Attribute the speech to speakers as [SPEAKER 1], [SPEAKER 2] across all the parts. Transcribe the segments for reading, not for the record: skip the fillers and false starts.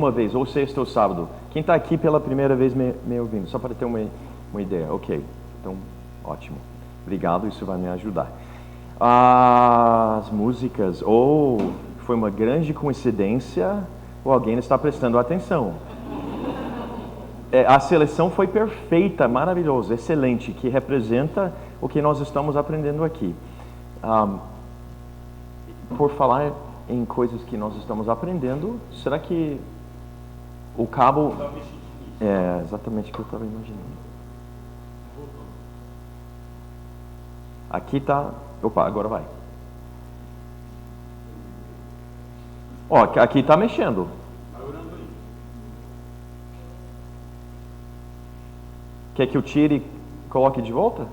[SPEAKER 1] uma vez, ou sexta ou sábado. Quem está aqui pela primeira vez me ouvindo, só para ter uma ideia. Ok, então, ótimo. Obrigado, isso vai me ajudar. As músicas, ou foi uma grande coincidência, ou alguém está prestando atenção. A seleção foi perfeita, maravilhosa, excelente, que representa o que nós estamos aprendendo aqui. Por falar em coisas que nós estamos aprendendo, será que o cabo... É exatamente o que eu estava imaginando. Aqui está... Opa, agora vai. Ó, aqui está mexendo. Quer que eu tire e coloque de volta?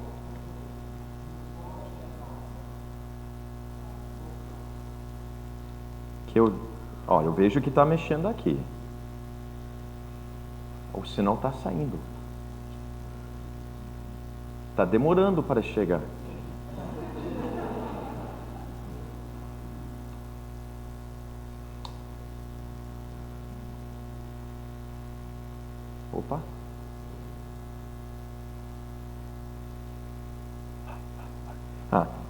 [SPEAKER 1] Olha, eu vejo que está mexendo aqui. Ou se não está saindo. Está demorando para chegar. Opa.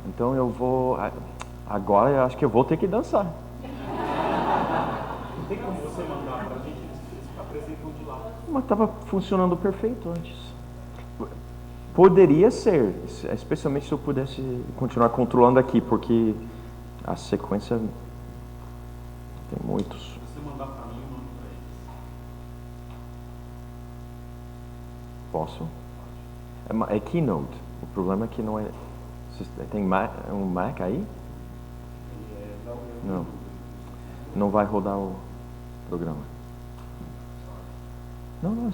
[SPEAKER 1] Então eu vou... Agora eu acho que eu vou ter que dançar.
[SPEAKER 2] Tem como você mandar para a gente, eles apresentam de lá.
[SPEAKER 1] Mas estava funcionando perfeito antes. Poderia ser, especialmente se eu pudesse continuar controlando aqui, porque a sequência tem muitos.
[SPEAKER 2] Se você mandar para mim, eu mando para eles.
[SPEAKER 1] Posso? É Keynote. O problema é que não é... Tem um Mac aí? Não. Não vai rodar o programa. Não,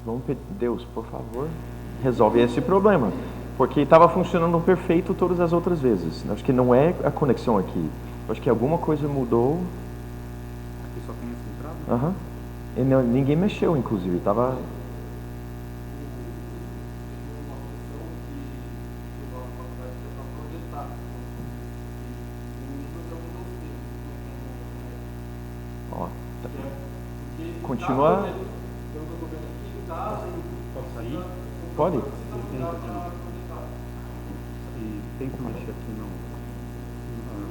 [SPEAKER 1] vamos pedir, Deus, por favor, resolve esse problema. Porque estava funcionando perfeito todas as outras vezes. Acho que não é a conexão aqui. Acho que alguma coisa mudou.
[SPEAKER 2] Aqui só tem essa entrada?
[SPEAKER 1] E ninguém mexeu, inclusive. Estava... Continua.
[SPEAKER 2] Posso sair?
[SPEAKER 1] Pode.
[SPEAKER 2] E tenta mexer aqui não.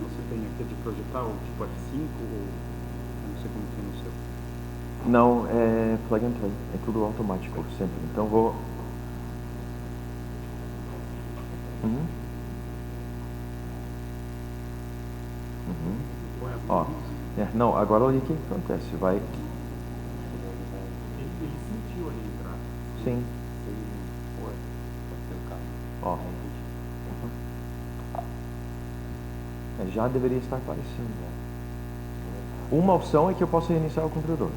[SPEAKER 2] Você tem aqui de projetar o tipo F5 ou não sei como que é no seu.
[SPEAKER 1] Não, é plug and play. É tudo automático sempre. Então vou... Ó, não, agora olha o que acontece. Vai...
[SPEAKER 2] Ele sentiu ali entrar.
[SPEAKER 1] Sim. Ó. Já deveria estar aparecendo. Uma opção é que eu possa reiniciar o computador.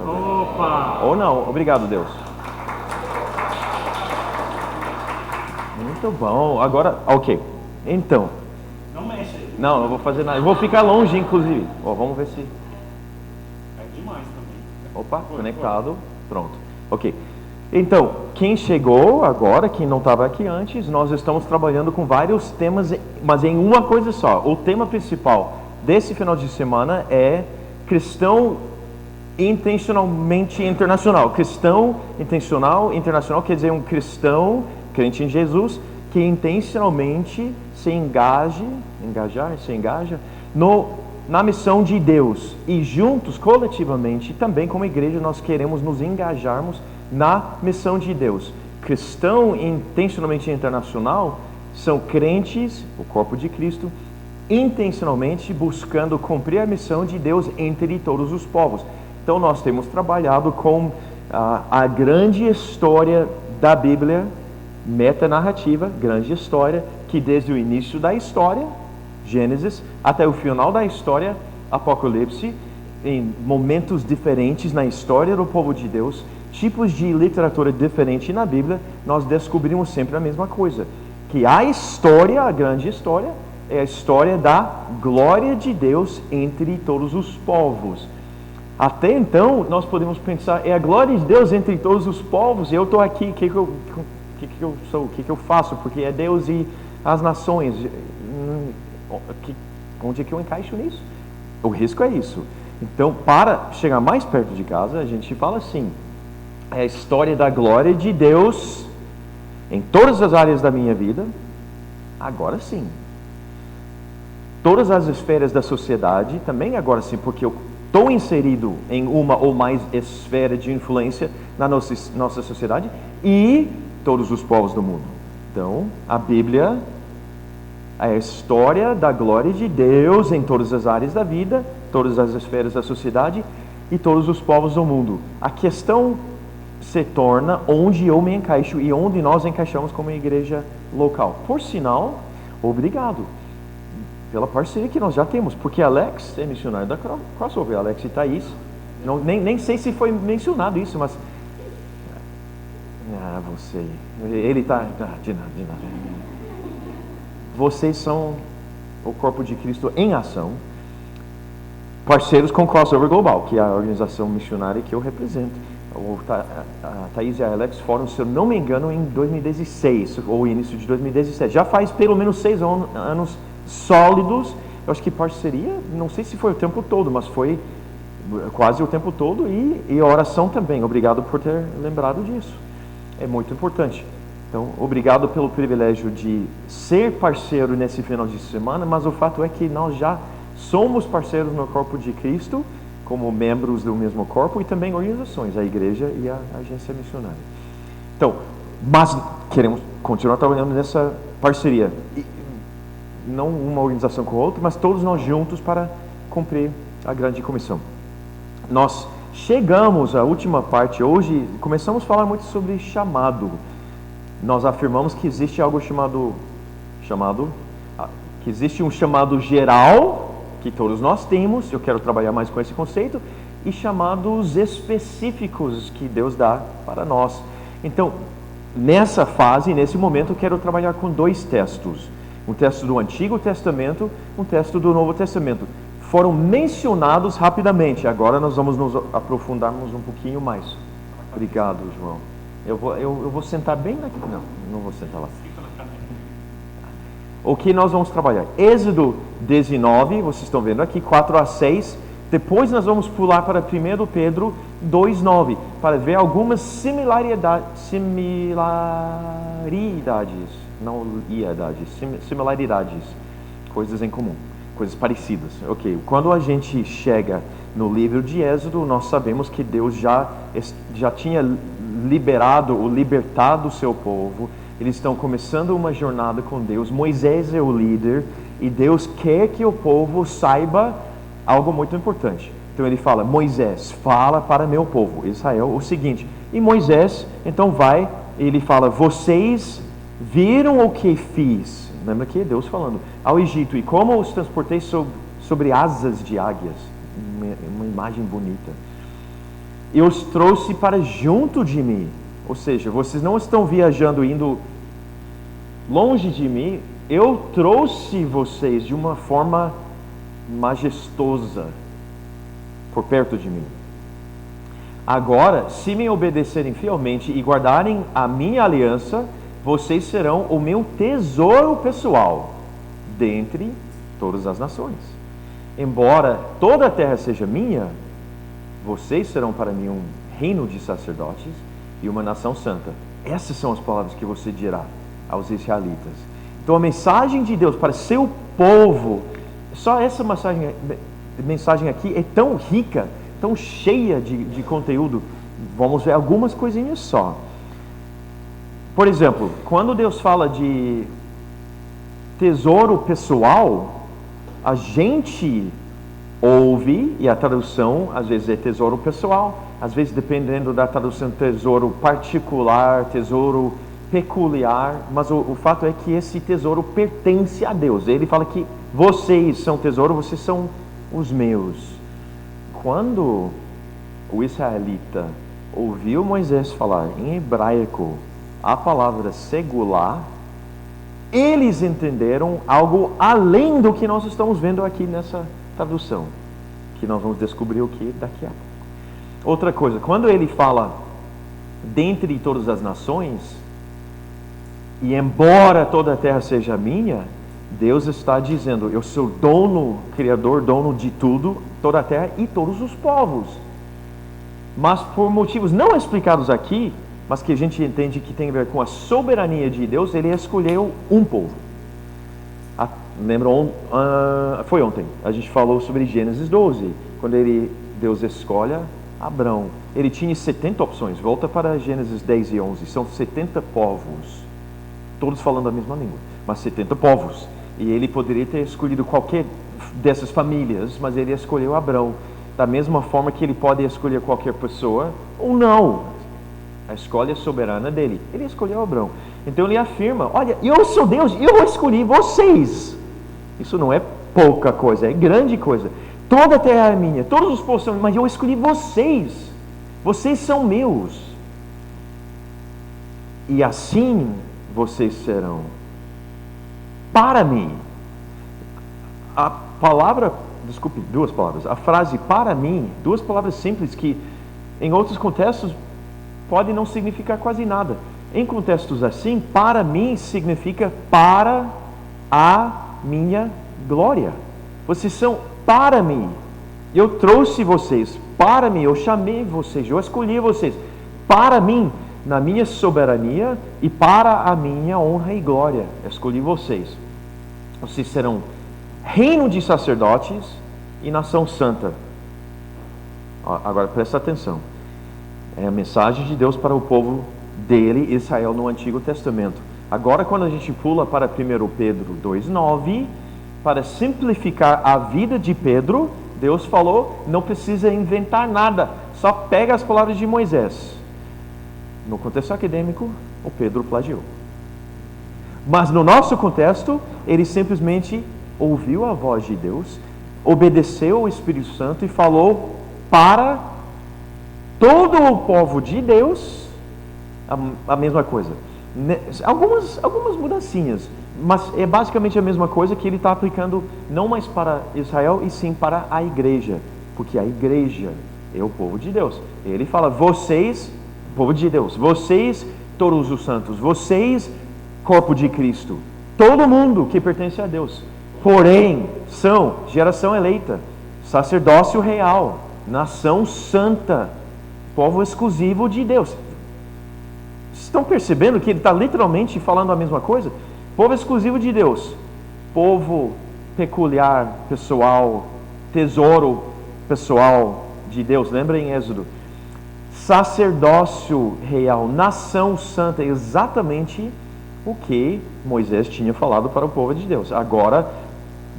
[SPEAKER 2] Opa!
[SPEAKER 1] Ou não. Obrigado, Deus. Muito bom. Agora, ok. Então.
[SPEAKER 2] Não mexe aí.
[SPEAKER 1] Não vou fazer nada. Eu vou ficar longe, inclusive. Ó, vamos ver se...
[SPEAKER 2] É demais também.
[SPEAKER 1] Opa, conectado. Pronto. Ok. Então, quem chegou agora, quem não estava aqui antes, nós estamos trabalhando com vários temas, mas em uma coisa só. O tema principal desse final de semana é cristão intencionalmente internacional. Cristão intencional, internacional quer dizer um cristão, crente em Jesus, que intencionalmente se engaja na missão de Deus. E juntos, coletivamente, também como igreja, nós queremos nos engajarmos na missão de Deus. Cristão intencionalmente internacional são crentes, o corpo de Cristo, intencionalmente buscando cumprir a missão de Deus entre todos os povos. Então nós temos trabalhado com a grande história da Bíblia, metanarrativa, grande história, que desde o início da história, Gênesis, até o final da história, Apocalipse, em momentos diferentes na história do povo de Deus, tipos de literatura diferente na Bíblia, nós descobrimos sempre a mesma coisa, que a história, a grande história, é a história da glória de Deus entre todos os povos. Até então, nós podemos pensar, é a glória de Deus entre todos os povos, e eu estou aqui, o que eu sou, o que eu faço, porque é Deus e as nações, onde é que eu encaixo nisso? O risco é isso. Então, para chegar mais perto de casa, a gente fala assim: é a história da glória de Deus em todas as áreas da minha vida, agora sim. Todas as esferas da sociedade, também agora sim, porque eu estou inserido em uma ou mais esfera de influência na nossa sociedade, e todos os povos do mundo. Então, a Bíblia é a história da glória de Deus em todas as áreas da vida, todas as esferas da sociedade e todos os povos do mundo. A questão se torna onde eu me encaixo e onde nós encaixamos como igreja local. Por sinal, obrigado pela parceria que nós já temos, porque Alex é missionário da Crossover, Alex e Thaís, nem sei se foi mencionado isso, mas você, ele está, de nada. Vocês são o corpo de Cristo em ação, parceiros com Crossover Global, que é a organização missionária que eu represento. A Thaís e a Alex foram, se eu não me engano, em 2016, ou início de 2017. Já faz pelo menos 6 anos sólidos. Eu acho que parceria, não sei se foi o tempo todo, mas foi quase o tempo todo, e oração também. Obrigado por ter lembrado disso. É muito importante. Então, obrigado pelo privilégio de ser parceiro nesse final de semana, mas o fato é que nós já somos parceiros no corpo de Cristo, como membros do mesmo corpo, e também organizações, a igreja e a agência missionária. Então, mas queremos continuar trabalhando nessa parceria. E não uma organização com a outra, mas todos nós juntos para cumprir a grande comissão. Nós chegamos à última parte hoje, começamos a falar muito sobre chamado. Nós afirmamos que existe algo que existe um chamado geral, que todos nós temos. Eu quero trabalhar mais com esse conceito, e chamados específicos que Deus dá para nós. Então, nessa fase, nesse momento, eu quero trabalhar com 2 textos. Um texto do Antigo Testamento, um texto do Novo Testamento. Foram mencionados rapidamente, agora nós vamos nos aprofundarmos um pouquinho mais. Obrigado, João. Eu vou sentar bem aqui. Não vou sentar lá. O que nós vamos trabalhar? Êxodo 19, vocês estão vendo aqui, 4 a 6. Depois nós vamos pular para 1 Pedro 2:9, para ver algumas similaridades, coisas em comum, coisas parecidas. Ok, quando a gente chega no livro de Êxodo, nós sabemos que Deus já tinha libertado o seu povo. Eles estão começando uma jornada com Deus. Moisés é o líder e Deus quer que o povo saiba algo muito importante. Então ele fala: Moisés, fala para meu povo Israel o seguinte. E Moisés então ele fala: vocês viram o que fiz? Lembra que é Deus falando ao Egito, e como os transportei sobre asas de águias. Uma imagem bonita. Eu os trouxe para junto de mim. Ou seja, vocês não estão viajando, indo longe de mim. Eu trouxe vocês de uma forma majestosa por perto de mim. Agora, se me obedecerem fielmente e guardarem a minha aliança, vocês serão o meu tesouro pessoal dentre todas as nações. Embora toda a terra seja minha, vocês serão para mim um reino de sacerdotes e uma nação santa. Essas são as palavras que você dirá aos israelitas. Então a mensagem de Deus para seu povo, só essa mensagem aqui é tão rica, tão cheia de conteúdo. Vamos ver algumas coisinhas só. Por exemplo, quando Deus fala de tesouro pessoal, a gente ouve, e a tradução às vezes é tesouro pessoal, às vezes, dependendo da tradução, tesouro particular, tesouro peculiar, mas o fato é que esse tesouro pertence a Deus. Ele fala que vocês são tesouro, vocês são os meus. Quando o israelita ouviu Moisés falar em hebraico a palavra segular, eles entenderam algo além do que nós estamos vendo aqui nessa tradução, que nós vamos descobrir o que daqui a pouco. Outra coisa, quando ele fala dentre todas as nações, e embora toda a terra seja minha, Deus está dizendo, eu sou dono, criador, dono de tudo, toda a terra e todos os povos. Mas por motivos não explicados aqui, mas que a gente entende que tem a ver com a soberania de Deus, ele escolheu um povo. Lembram? Foi ontem, a gente falou sobre Gênesis 12, quando Deus escolhe Abrão. Ele tinha 70 opções, volta para Gênesis 10 e 11, são 70 povos, todos falando a mesma língua, mas 70 povos. E ele poderia ter escolhido qualquer dessas famílias, mas ele escolheu Abrão. Da mesma forma que ele pode escolher qualquer pessoa, ou não. A escolha soberana dele. Ele escolheu Abrão. Então ele afirma, olha, eu sou Deus, eu escolhi vocês. Isso não é pouca coisa, é grande coisa. Toda a terra é minha, todos os povos são meus, mas eu escolhi vocês. Vocês são meus. E assim vocês serão para mim. A palavra, desculpe, duas palavras. A frase para mim, duas palavras simples que em outros contextos pode não significar quase nada. Em contextos assim, para mim significa para a minha glória. Vocês são para mim. Eu trouxe vocês para mim, eu chamei vocês, eu escolhi vocês para mim, na minha soberania e para a minha honra e glória. Escolhi vocês. Vocês serão reino de sacerdotes e nação santa. Agora presta atenção. É a mensagem de Deus para o povo dele, Israel, no Antigo Testamento. Agora, quando a gente pula para 1 Pedro 2,9, para simplificar a vida de Pedro, Deus falou, não precisa inventar nada, só pega as palavras de Moisés. No contexto acadêmico, o Pedro plagiou. Mas no nosso contexto, ele simplesmente ouviu a voz de Deus, obedeceu ao Espírito Santo e falou para todo o povo de Deus a mesma coisa. Algumas mudancinhas, mas é basicamente a mesma coisa que ele está aplicando não mais para Israel e sim para a igreja, porque a igreja é o povo de Deus. Ele fala, vocês, povo de Deus, vocês, todos os santos, vocês, corpo de Cristo, todo mundo que pertence a Deus, porém, são geração eleita, sacerdócio real, nação santa, povo exclusivo de Deus. Estão percebendo que ele está literalmente falando a mesma coisa? Povo exclusivo de Deus, povo peculiar, pessoal, tesouro pessoal de Deus. Lembra em Êxodo? Sacerdócio real, nação santa, exatamente o que Moisés tinha falado para o povo de Deus. Agora,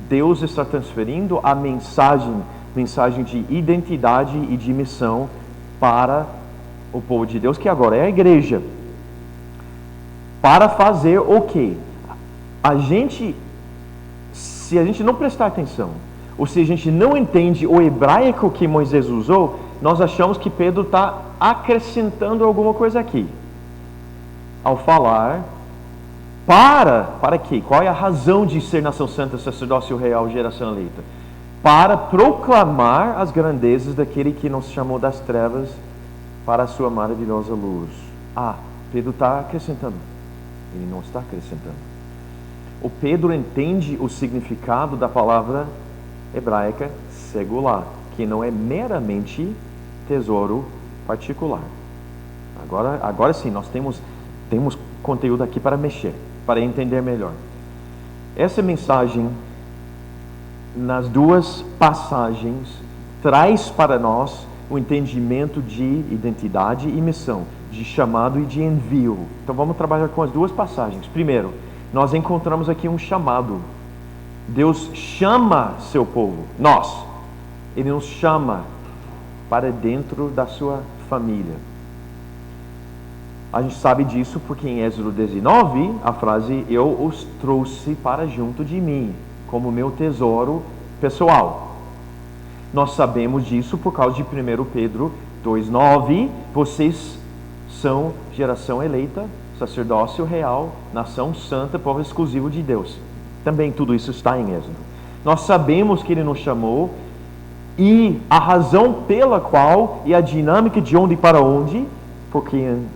[SPEAKER 1] Deus está transferindo a mensagem de identidade e de missão para o povo de Deus, que agora é a igreja. Para fazer o quê? Se a gente não prestar atenção, ou se a gente não entende o hebraico que Moisés usou, nós achamos que Pedro está acrescentando alguma coisa aqui. Ao falar, para quê? Qual é a razão de ser nação santa, sacerdócio real, geração eleita? Para proclamar as grandezas daquele que nos chamou das trevas para a sua maravilhosa luz. Pedro está acrescentando. Ele não está acrescentando. O Pedro entende o significado da palavra hebraica segular, que não é meramente tesouro particular. Agora sim, nós temos conteúdo aqui para mexer, para entender melhor. Essa mensagem, nas duas passagens, traz para nós o entendimento de identidade e missão, de chamado e de envio. Então vamos trabalhar com as duas passagens. Primeiro, nós encontramos aqui um chamado. Deus chama seu povo, nós. Ele nos chama para dentro da sua família. A gente sabe disso porque em Êxodo 19, a frase, eu os trouxe para junto de mim, como meu tesouro pessoal. Nós sabemos disso por causa de 1 Pedro 2,9, vocês são geração eleita, sacerdócio real, nação santa, povo exclusivo de Deus. Também tudo isso está em Êxodo. Nós sabemos que Ele nos chamou e a razão pela qual e a dinâmica de onde para onde, porque em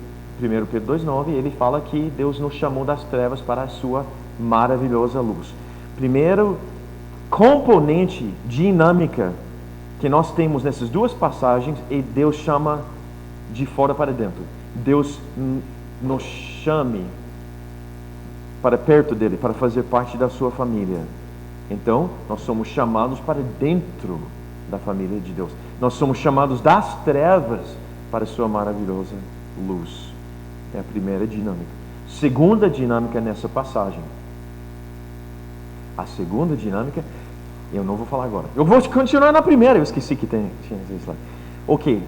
[SPEAKER 1] 1 Pedro 2,9 ele fala que Deus nos chamou das trevas para a sua maravilhosa luz. primeiro componente dinâmica que nós temos nessas duas passagens é Deus chama de fora para dentro. Deus nos chame para perto dele, para fazer parte da sua família. Então, nós somos chamados para dentro da família de Deus. Nós somos chamados das trevas para a sua maravilhosa luz. É a primeira dinâmica. Segunda dinâmica nessa passagem. A segunda dinâmica, eu não vou falar agora. Eu vou continuar na primeira, eu esqueci que tinha esse slide. Ok.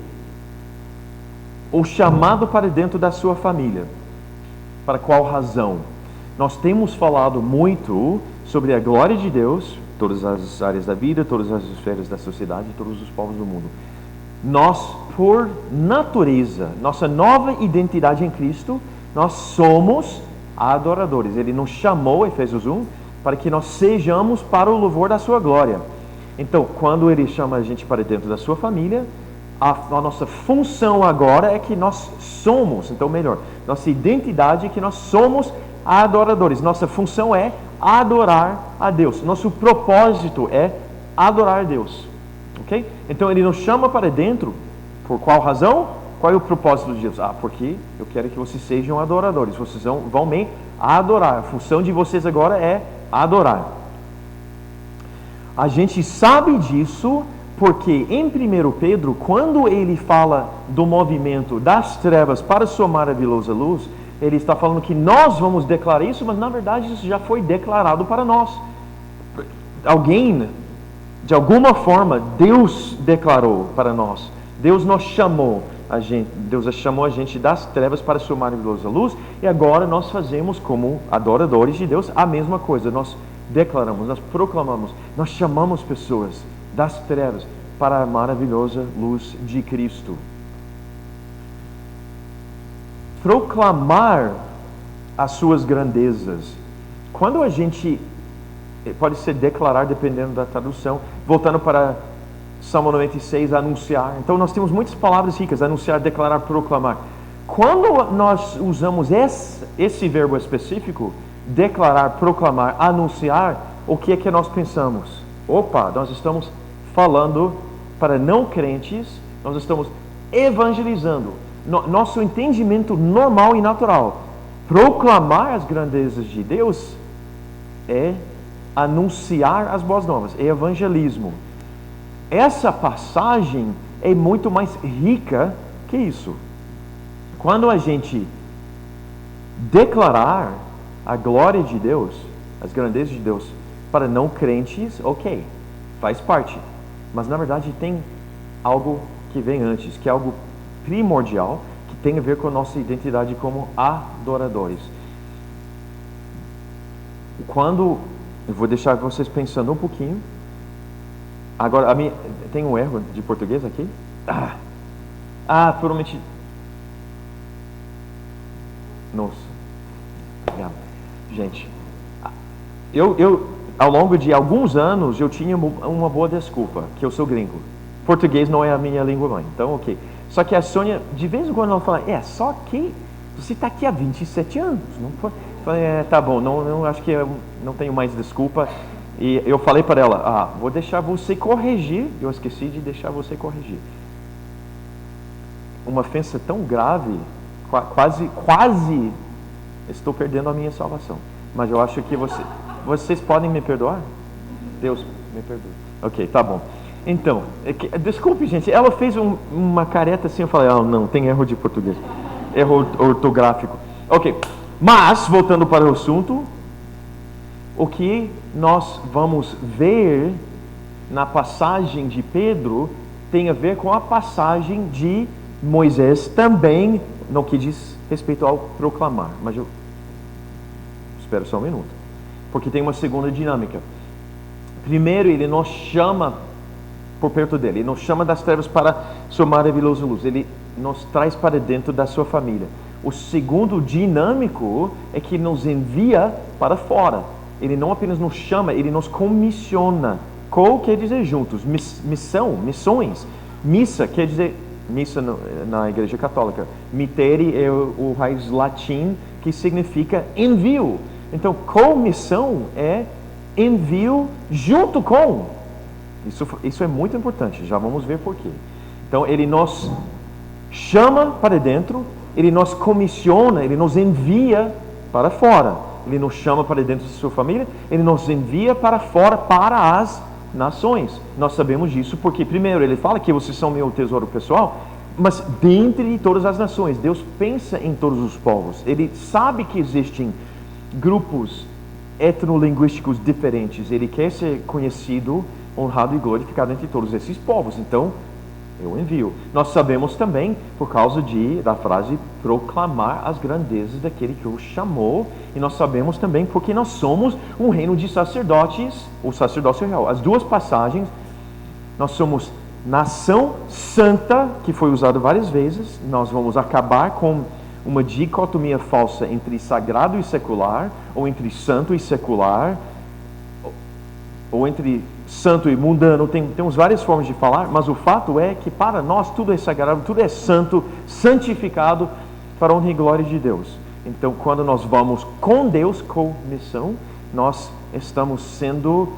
[SPEAKER 1] O chamado para dentro da sua família. Para qual razão? Nós temos falado muito sobre a glória de Deus, todas as áreas da vida, todas as esferas da sociedade, todos os povos do mundo. Nós, por natureza, nossa nova identidade em Cristo, nós somos adoradores. Ele nos chamou, Efésios 1, para que nós sejamos para o louvor da sua glória. Então, quando Ele chama a gente para dentro da sua família, a nossa função agora é que nós somos, então melhor, nossa identidade é que nós somos adoradores. Nossa função é adorar a Deus. Nosso propósito é adorar a Deus. Ok? Então Ele nos chama para dentro. Por qual razão? Qual é o propósito de Deus? Porque eu quero que vocês sejam adoradores. Vocês vão me adorar. A função de vocês agora é adorar. A gente sabe disso porque em 1 Pedro, quando ele fala do movimento das trevas para a sua maravilhosa luz, ele está falando que nós vamos declarar isso, mas na verdade isso já foi declarado para nós. Alguém, de alguma forma, Deus declarou para nós. Deus nos chamou a gente, Deus chamou a gente das trevas para a sua maravilhosa luz, e agora nós fazemos como adoradores de Deus a mesma coisa. Nós declaramos, nós proclamamos, nós chamamos pessoas das trevas para a maravilhosa luz de Cristo. Proclamar as suas grandezas. Quando a gente, pode ser declarar dependendo da tradução, voltando para Salmo 96, anunciar. Então nós temos muitas palavras ricas, anunciar, declarar, proclamar. Quando nós usamos esse verbo específico, declarar, proclamar, anunciar, o que é que nós pensamos? Opa, nós estamos falando para não crentes, nós estamos evangelizando. Nosso entendimento normal e natural, proclamar as grandezas de Deus é anunciar as boas novas, é evangelismo. Essa passagem é muito mais rica que isso. Quando a gente declarar a glória de Deus, as grandezas de Deus para não crentes, ok, faz parte. Mas na verdade tem algo que vem antes, que é algo primordial, que tem a ver com a nossa identidade como adoradores. Quando, eu vou deixar vocês pensando um pouquinho. Agora, tem um erro de português aqui? Provavelmente. Nossa. Obrigado. Gente, eu ao longo de alguns anos, eu tinha uma boa desculpa, que eu sou gringo. Português não é a minha língua mãe, então ok. Só que a Sônia, de vez em quando ela fala, só que você está aqui há 27 anos. Não foi? Tá bom, não, acho que eu não tenho mais desculpa. E eu falei para ela, vou deixar você corrigir. Eu esqueci de deixar você corrigir. Uma ofensa tão grave, quase estou perdendo a minha salvação. Mas eu acho que vocês podem me perdoar? Deus me perdoe. Ok, tá bom. Então, desculpe gente, ela fez uma careta assim, eu falei, não, tem erro de português. Erro ortográfico. Ok, mas, voltando para o assunto, o que nós vamos ver na passagem de Pedro tem a ver com a passagem de Moisés também, no que diz respeito ao proclamar. Mas eu espero só um minuto, porque tem uma segunda dinâmica. Primeiro, ele nos chama por perto dele, ele nos chama das trevas para sua maravilhosa luz, ele nos traz para dentro da sua família. O segundo dinâmico é que nos envia para fora. Ele não apenas nos chama, ele nos comissiona. Co quer dizer juntos, missões. Missa quer dizer, missa na Igreja Católica. Mitere é o raiz latim que significa envio. Então, comissão é envio junto com. Isso é muito importante, já vamos ver por quê. Então, Ele nos chama para dentro, Ele nos comissiona, Ele nos envia para fora. Ele nos chama para dentro de sua família, Ele nos envia para fora, para as nações. Nós sabemos disso porque, primeiro, Ele fala que vocês são meu tesouro pessoal, mas dentre todas as nações, Deus pensa em todos os povos. Ele sabe que existem grupos etnolinguísticos diferentes. Ele quer ser conhecido, honrado e glorificado entre todos esses povos. Então, eu envio. Nós sabemos também, por causa da frase, proclamar as grandezas daquele que o chamou. E nós sabemos também porque nós somos um reino de sacerdotes, o sacerdócio real. As duas passagens, nós somos nação santa, que foi usado várias vezes. Nós vamos acabar com uma dicotomia falsa entre sagrado e secular, ou entre santo e secular, ou entre santo e mundano. Temos várias formas de falar, mas o fato é que para nós tudo é sagrado, tudo é santo, santificado para a honra e glória de Deus. Então, quando nós vamos com Deus, com missão, nós estamos sendo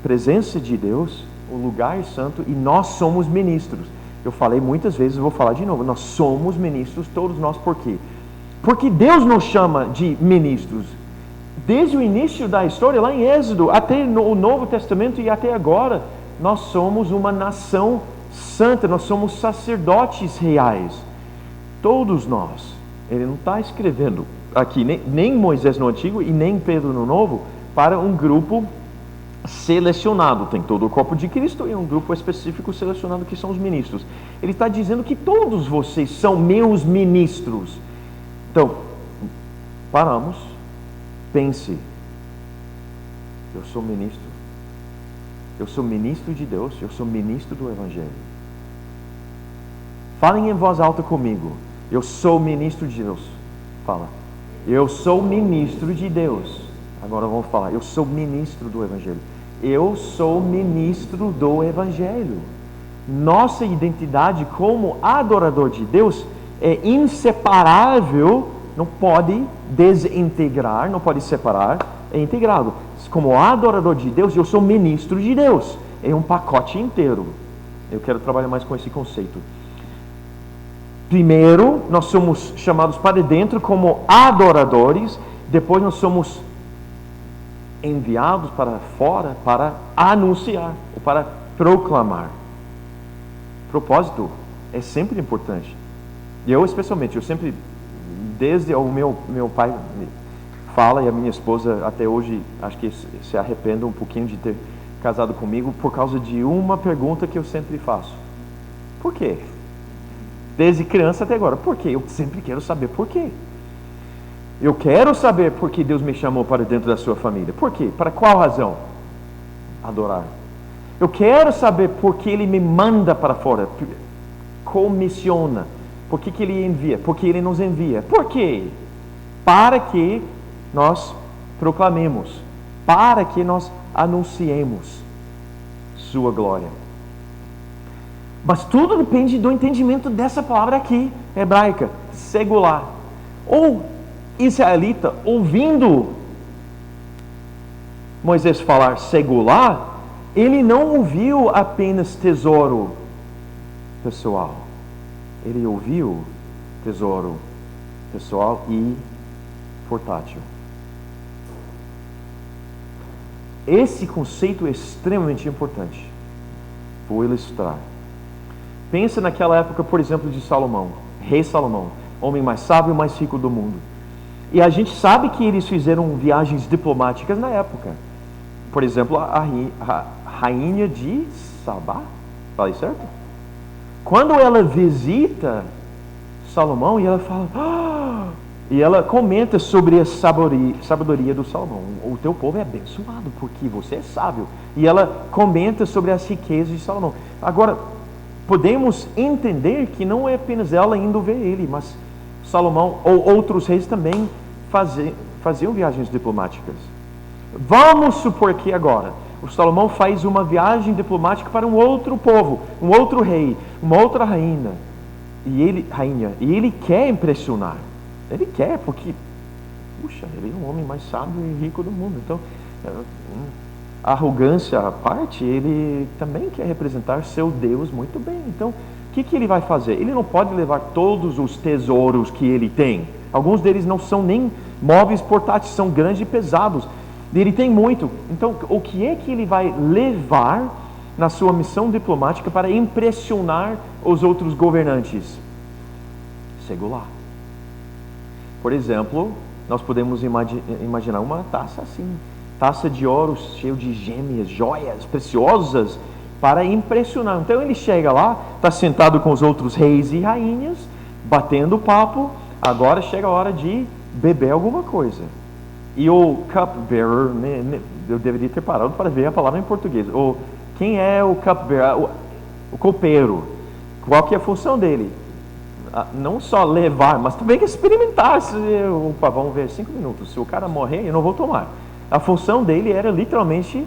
[SPEAKER 1] presença de Deus, o lugar santo, e nós somos ministros. Eu falei muitas vezes, vou falar de novo, nós somos ministros, todos nós. Por quê? Porque Deus nos chama de ministros. Desde o início da história, lá em Êxodo, até no Novo Testamento e até agora, nós somos uma nação santa, nós somos sacerdotes reais. Todos nós. Ele não está escrevendo aqui, nem Moisés no Antigo e nem Pedro no Novo, para um grupo selecionado. Tem todo o corpo de Cristo e um grupo específico selecionado que são os ministros. Ele está dizendo que todos vocês são meus ministros. Então, paramos. Pense, eu sou ministro de Deus, eu sou ministro do Evangelho. Falem em voz alta comigo, eu sou ministro de Deus. Fala, eu sou ministro de Deus. Agora vamos falar, eu sou ministro do Evangelho. Eu sou ministro do Evangelho. Nossa identidade como adorador de Deus é inseparável. Não pode desintegrar, não pode separar, é integrado. Como adorador de Deus, eu sou ministro de Deus. É um pacote inteiro. Eu quero trabalhar mais com esse conceito. Primeiro, nós somos chamados para dentro como adoradores. Depois nós somos enviados para fora para anunciar, ou para proclamar. Propósito é sempre importante. E eu especialmente, eu sempre... Desde o meu pai fala, e a minha esposa até hoje acho que se arrepende um pouquinho de ter casado comigo por causa de uma pergunta que eu sempre faço. Por quê? Desde criança até agora. Por quê? Eu sempre quero saber por quê. Eu quero saber por que Deus me chamou para dentro da sua família. Por quê? Para qual razão? Adorar. Eu quero saber por que Ele me manda para fora. Comissiona. Por que Ele envia? Porque Ele nos envia. Por quê? Para que nós proclamemos. Para que nós anunciemos sua glória. Mas tudo depende do entendimento dessa palavra aqui, hebraica, secular. Ou israelita, ouvindo Moisés falar secular, ele não ouviu apenas tesouro pessoal. Ele ouviu tesouro pessoal e portátil. Esse conceito é extremamente importante. Vou ilustrar. Pensa naquela época, por exemplo, de Salomão, rei Salomão, homem mais sábio e mais rico do mundo. E a gente sabe que eles fizeram viagens diplomáticas na época. Por exemplo, a rainha de Sabá, falei certo? Quando ela visita Salomão e ela fala, e ela comenta sobre a sabedoria do Salomão. O teu povo é abençoado porque você é sábio. E ela comenta sobre as riquezas de Salomão. Agora, podemos entender que não é apenas ela indo ver ele, mas Salomão ou outros reis também faziam viagens diplomáticas. Vamos supor que agora o Salomão faz uma viagem diplomática para um outro povo, um outro rei, uma outra rainha, e ele quer impressionar. Ele quer, porque, puxa, ele é o homem mais sábio e rico do mundo. Então, arrogância à parte, ele também quer representar seu Deus muito bem. Então, o que ele vai fazer? Ele não pode levar todos os tesouros que ele tem. Alguns deles não são nem móveis portáteis, são grandes e pesados. Ele tem muito. Então, o que é que ele vai levar na sua missão diplomática para impressionar os outros governantes? Segular. Por exemplo, nós podemos imaginar uma taça assim, taça de ouro cheio de gêmeas, joias preciosas, para impressionar. Então ele chega lá, está sentado com os outros reis e rainhas, batendo papo. Agora chega a hora de beber alguma coisa. E o cupbearer, eu deveria ter parado para ver a palavra em português. Quem é o cupbearer? O copeiro. Qual que é a função dele? Não só levar, mas também que experimentar. Opa, vamos ver, 5 minutos. Se o cara morrer, eu não vou tomar. A função dele era literalmente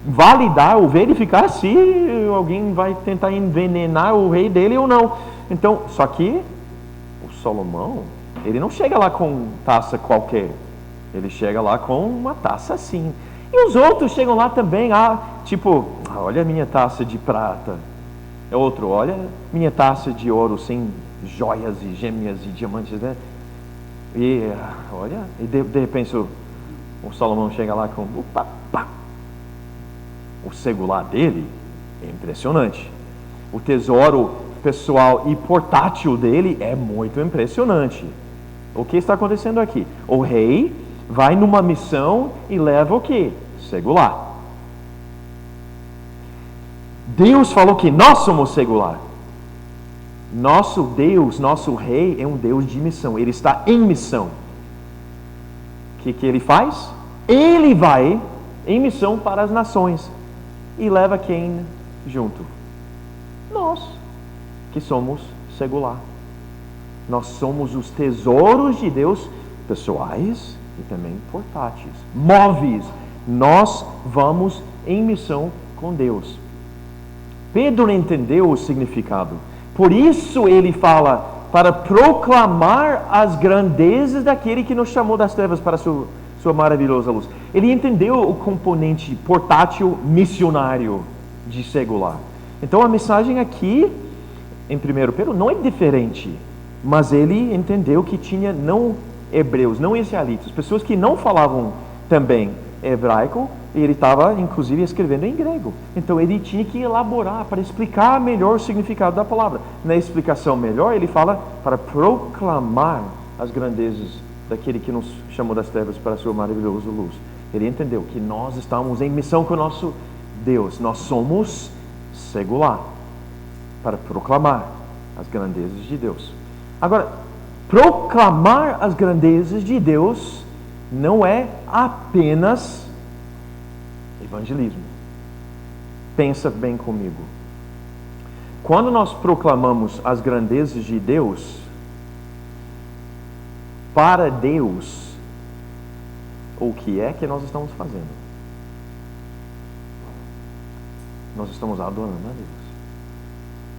[SPEAKER 1] validar ou verificar se alguém vai tentar envenenar o rei dele ou não. Então, só que o Salomão, ele não chega lá com taça qualquer. Ele chega lá com uma taça assim. E os outros chegam lá também, olha a minha taça de prata. Outro, olha minha taça de ouro sem joias e gêmeas e diamantes, né? E olha, e de repente o Salomão chega lá com o segular dele é impressionante. O tesouro pessoal e portátil dele é muito impressionante. O que está acontecendo aqui? O rei vai numa missão e leva o quê? Segular. Deus falou que nós somos segular. Nosso Deus, nosso rei é um Deus de missão. Ele está em missão. O que ele faz? Ele vai em missão para as nações. E leva quem junto? Nós, que somos segular. Nós somos os tesouros de Deus, pessoais e também portáteis, móveis. Nós vamos em missão com Deus. Pedro entendeu o significado. Por isso ele fala para proclamar as grandezas daquele que nos chamou das trevas para sua maravilhosa luz. Ele entendeu o componente portátil missionário de segular. Então a mensagem aqui, em 1 Pedro, não é diferente. Mas ele entendeu que tinha não hebreus, não israelitas, pessoas que não falavam também hebraico, e ele estava inclusive escrevendo em grego. Então ele tinha que elaborar para explicar melhor o significado da palavra. Na explicação melhor, ele fala para proclamar as grandezas daquele que nos chamou das trevas para a sua maravilhosa luz. Ele entendeu que nós estamos em missão com o nosso Deus. Nós somos segular para proclamar as grandezas de Deus. Agora, proclamar as grandezas de Deus não é apenas evangelismo. Pensa bem comigo. Quando nós proclamamos as grandezas de Deus, para Deus, o que é que nós estamos fazendo? Nós estamos adorando a Deus.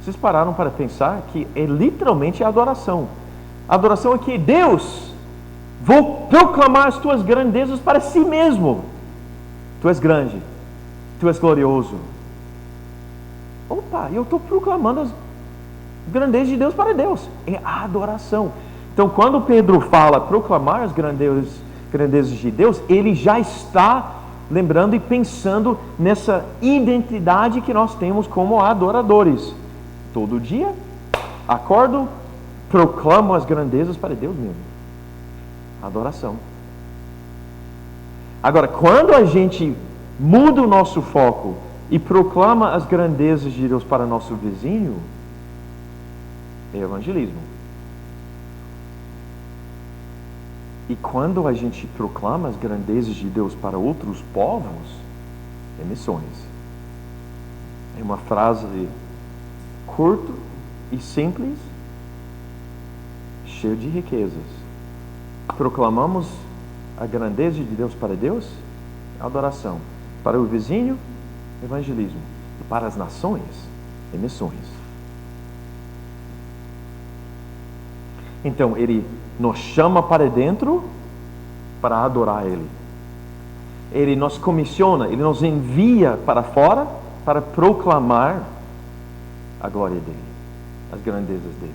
[SPEAKER 1] Vocês pararam para pensar que é literalmente a adoração. A adoração é que Deus, vou proclamar as tuas grandezas para si mesmo. Tu és grande, tu és glorioso. Opa, eu estou proclamando as grandezas de Deus para Deus. É a adoração. Então, quando Pedro fala proclamar as grandezas de Deus, ele já está lembrando e pensando nessa identidade que nós temos como adoradores. Todo dia, acordo, proclamo as grandezas para Deus mesmo. Adoração. Agora, quando a gente muda o nosso foco e proclama as grandezas de Deus para nosso vizinho, é evangelismo. E quando a gente proclama as grandezas de Deus para outros povos, é missões. É uma frase curta e simples, cheia de riquezas. Proclamamos a grandeza de Deus para Deus, adoração. Para o vizinho, evangelismo. E para as nações, é missões. Então, ele nos chama para dentro para adorar Ele. Ele nos comissiona, Ele nos envia para fora para proclamar a glória dEle, as grandezas dEle.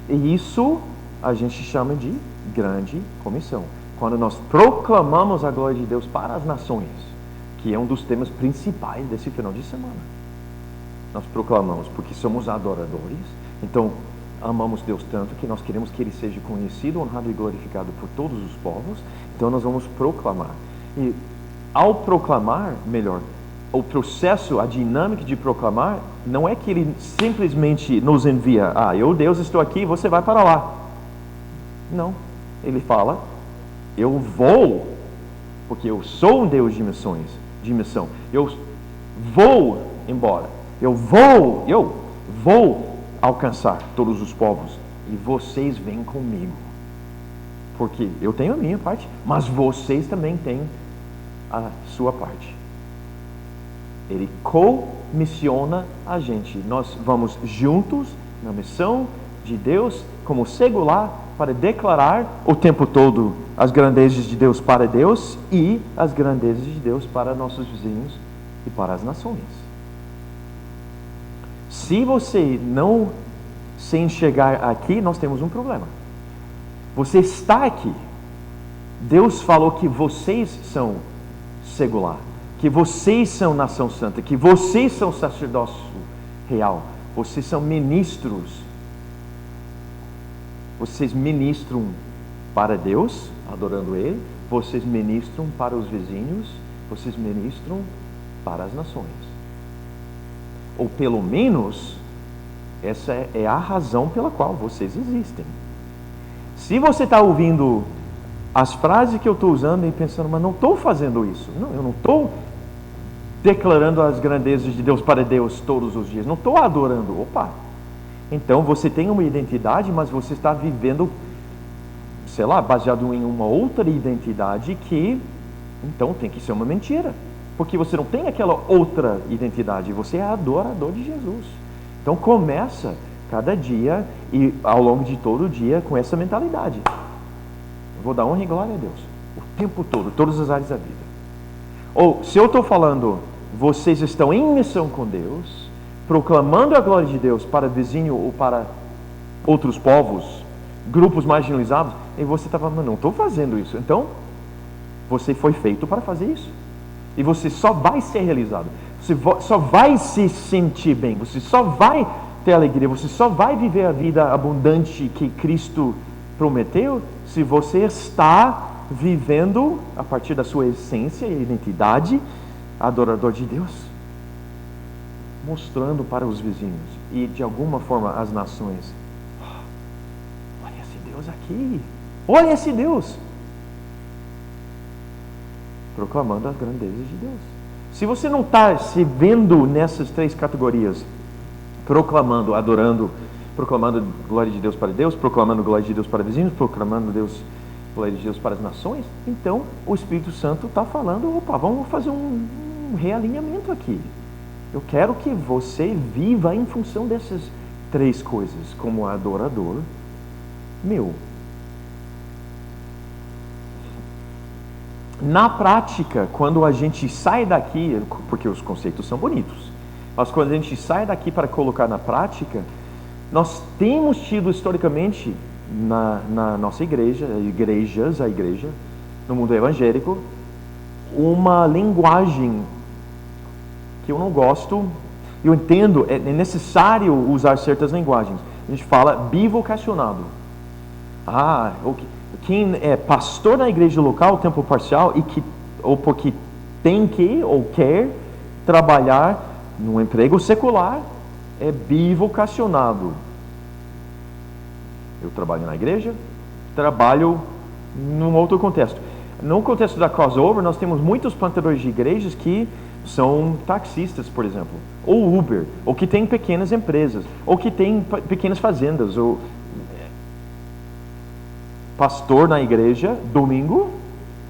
[SPEAKER 1] E isso a gente chama de grande comissão. Quando nós proclamamos a glória de Deus para as nações, que é um dos temas principais desse final de semana. Nós proclamamos porque somos adoradores, então amamos Deus tanto que nós queremos que Ele seja conhecido, honrado e glorificado por todos os povos, então nós vamos proclamar. E ao proclamar, melhor, o processo, a dinâmica de proclamar, não é que Ele simplesmente nos envia, eu, Deus, estou aqui, você vai para lá. Não, Ele fala, eu vou, porque eu sou um Deus de missão, eu vou embora, eu vou alcançar todos os povos, e vocês vêm comigo, porque eu tenho a minha parte, mas vocês também têm a sua parte. Ele comissiona a gente. Nós vamos juntos na missão de Deus como segular para declarar o tempo todo as grandezas de Deus para Deus e as grandezas de Deus para nossos vizinhos e para as nações. Se você não se enxergar aqui, nós temos um problema. Você está aqui. Deus falou que vocês são segular, que vocês são nação santa, que vocês são sacerdócio real, vocês são ministros. Vocês ministram para Deus, adorando Ele, vocês ministram para os vizinhos, vocês ministram para as nações. Ou pelo menos, essa é a razão pela qual vocês existem. Se você está ouvindo as frases que eu estou usando e pensando, mas não estou fazendo isso. Não, eu não estou declarando as grandezas de Deus para Deus todos os dias. Não estou adorando. Opa! Então você tem uma identidade, mas você está vivendo, sei lá, baseado em uma outra identidade que, então, tem que ser uma mentira. Porque você não tem aquela outra identidade. Você é adorador de Jesus. Então começa cada dia e ao longo de todo o dia com essa mentalidade. Vou dar honra e glória a Deus o tempo todo, todas as áreas da vida. Ou se eu estou falando, vocês estão em missão com Deus, proclamando a glória de Deus para vizinho ou para outros povos, grupos marginalizados, e você está falando, não estou fazendo isso. Então, você foi feito para fazer isso. E você só vai ser realizado. Você só vai se sentir bem. Você só vai ter alegria. Você só vai viver a vida abundante que Cristo prometeu se você está vivendo a partir da sua essência e identidade, adorador de Deus, mostrando para os vizinhos e de alguma forma as nações, olha esse Deus aqui, olha esse Deus, proclamando as grandezas de Deus. Se você não está se vendo nessas três categorias, proclamando, adorando, proclamando glória de Deus para Deus, proclamando glória de Deus para vizinhos, proclamando glória de Deus para as nações, então o Espírito Santo está falando, opa, vamos fazer um realinhamento aqui. Eu quero que você viva em função dessas três coisas, como adorador meu. Na prática, quando a gente sai daqui, porque os conceitos são bonitos, mas quando a gente sai daqui para colocar na prática, nós temos tido historicamente na nossa igreja, a igreja, no mundo evangélico, uma linguagem que eu não gosto. Eu entendo, é necessário usar certas linguagens. A gente fala bivocacionado. Quem é pastor na igreja local, tempo parcial, ou porque tem que ou quer trabalhar num emprego secular, é bivocacionado. Eu trabalho na igreja, trabalho num outro contexto. No contexto da crossover, nós temos muitos plantadores de igrejas que são taxistas, por exemplo, ou Uber, ou que têm pequenas empresas, ou que têm pequenas fazendas, ou pastor na igreja, domingo,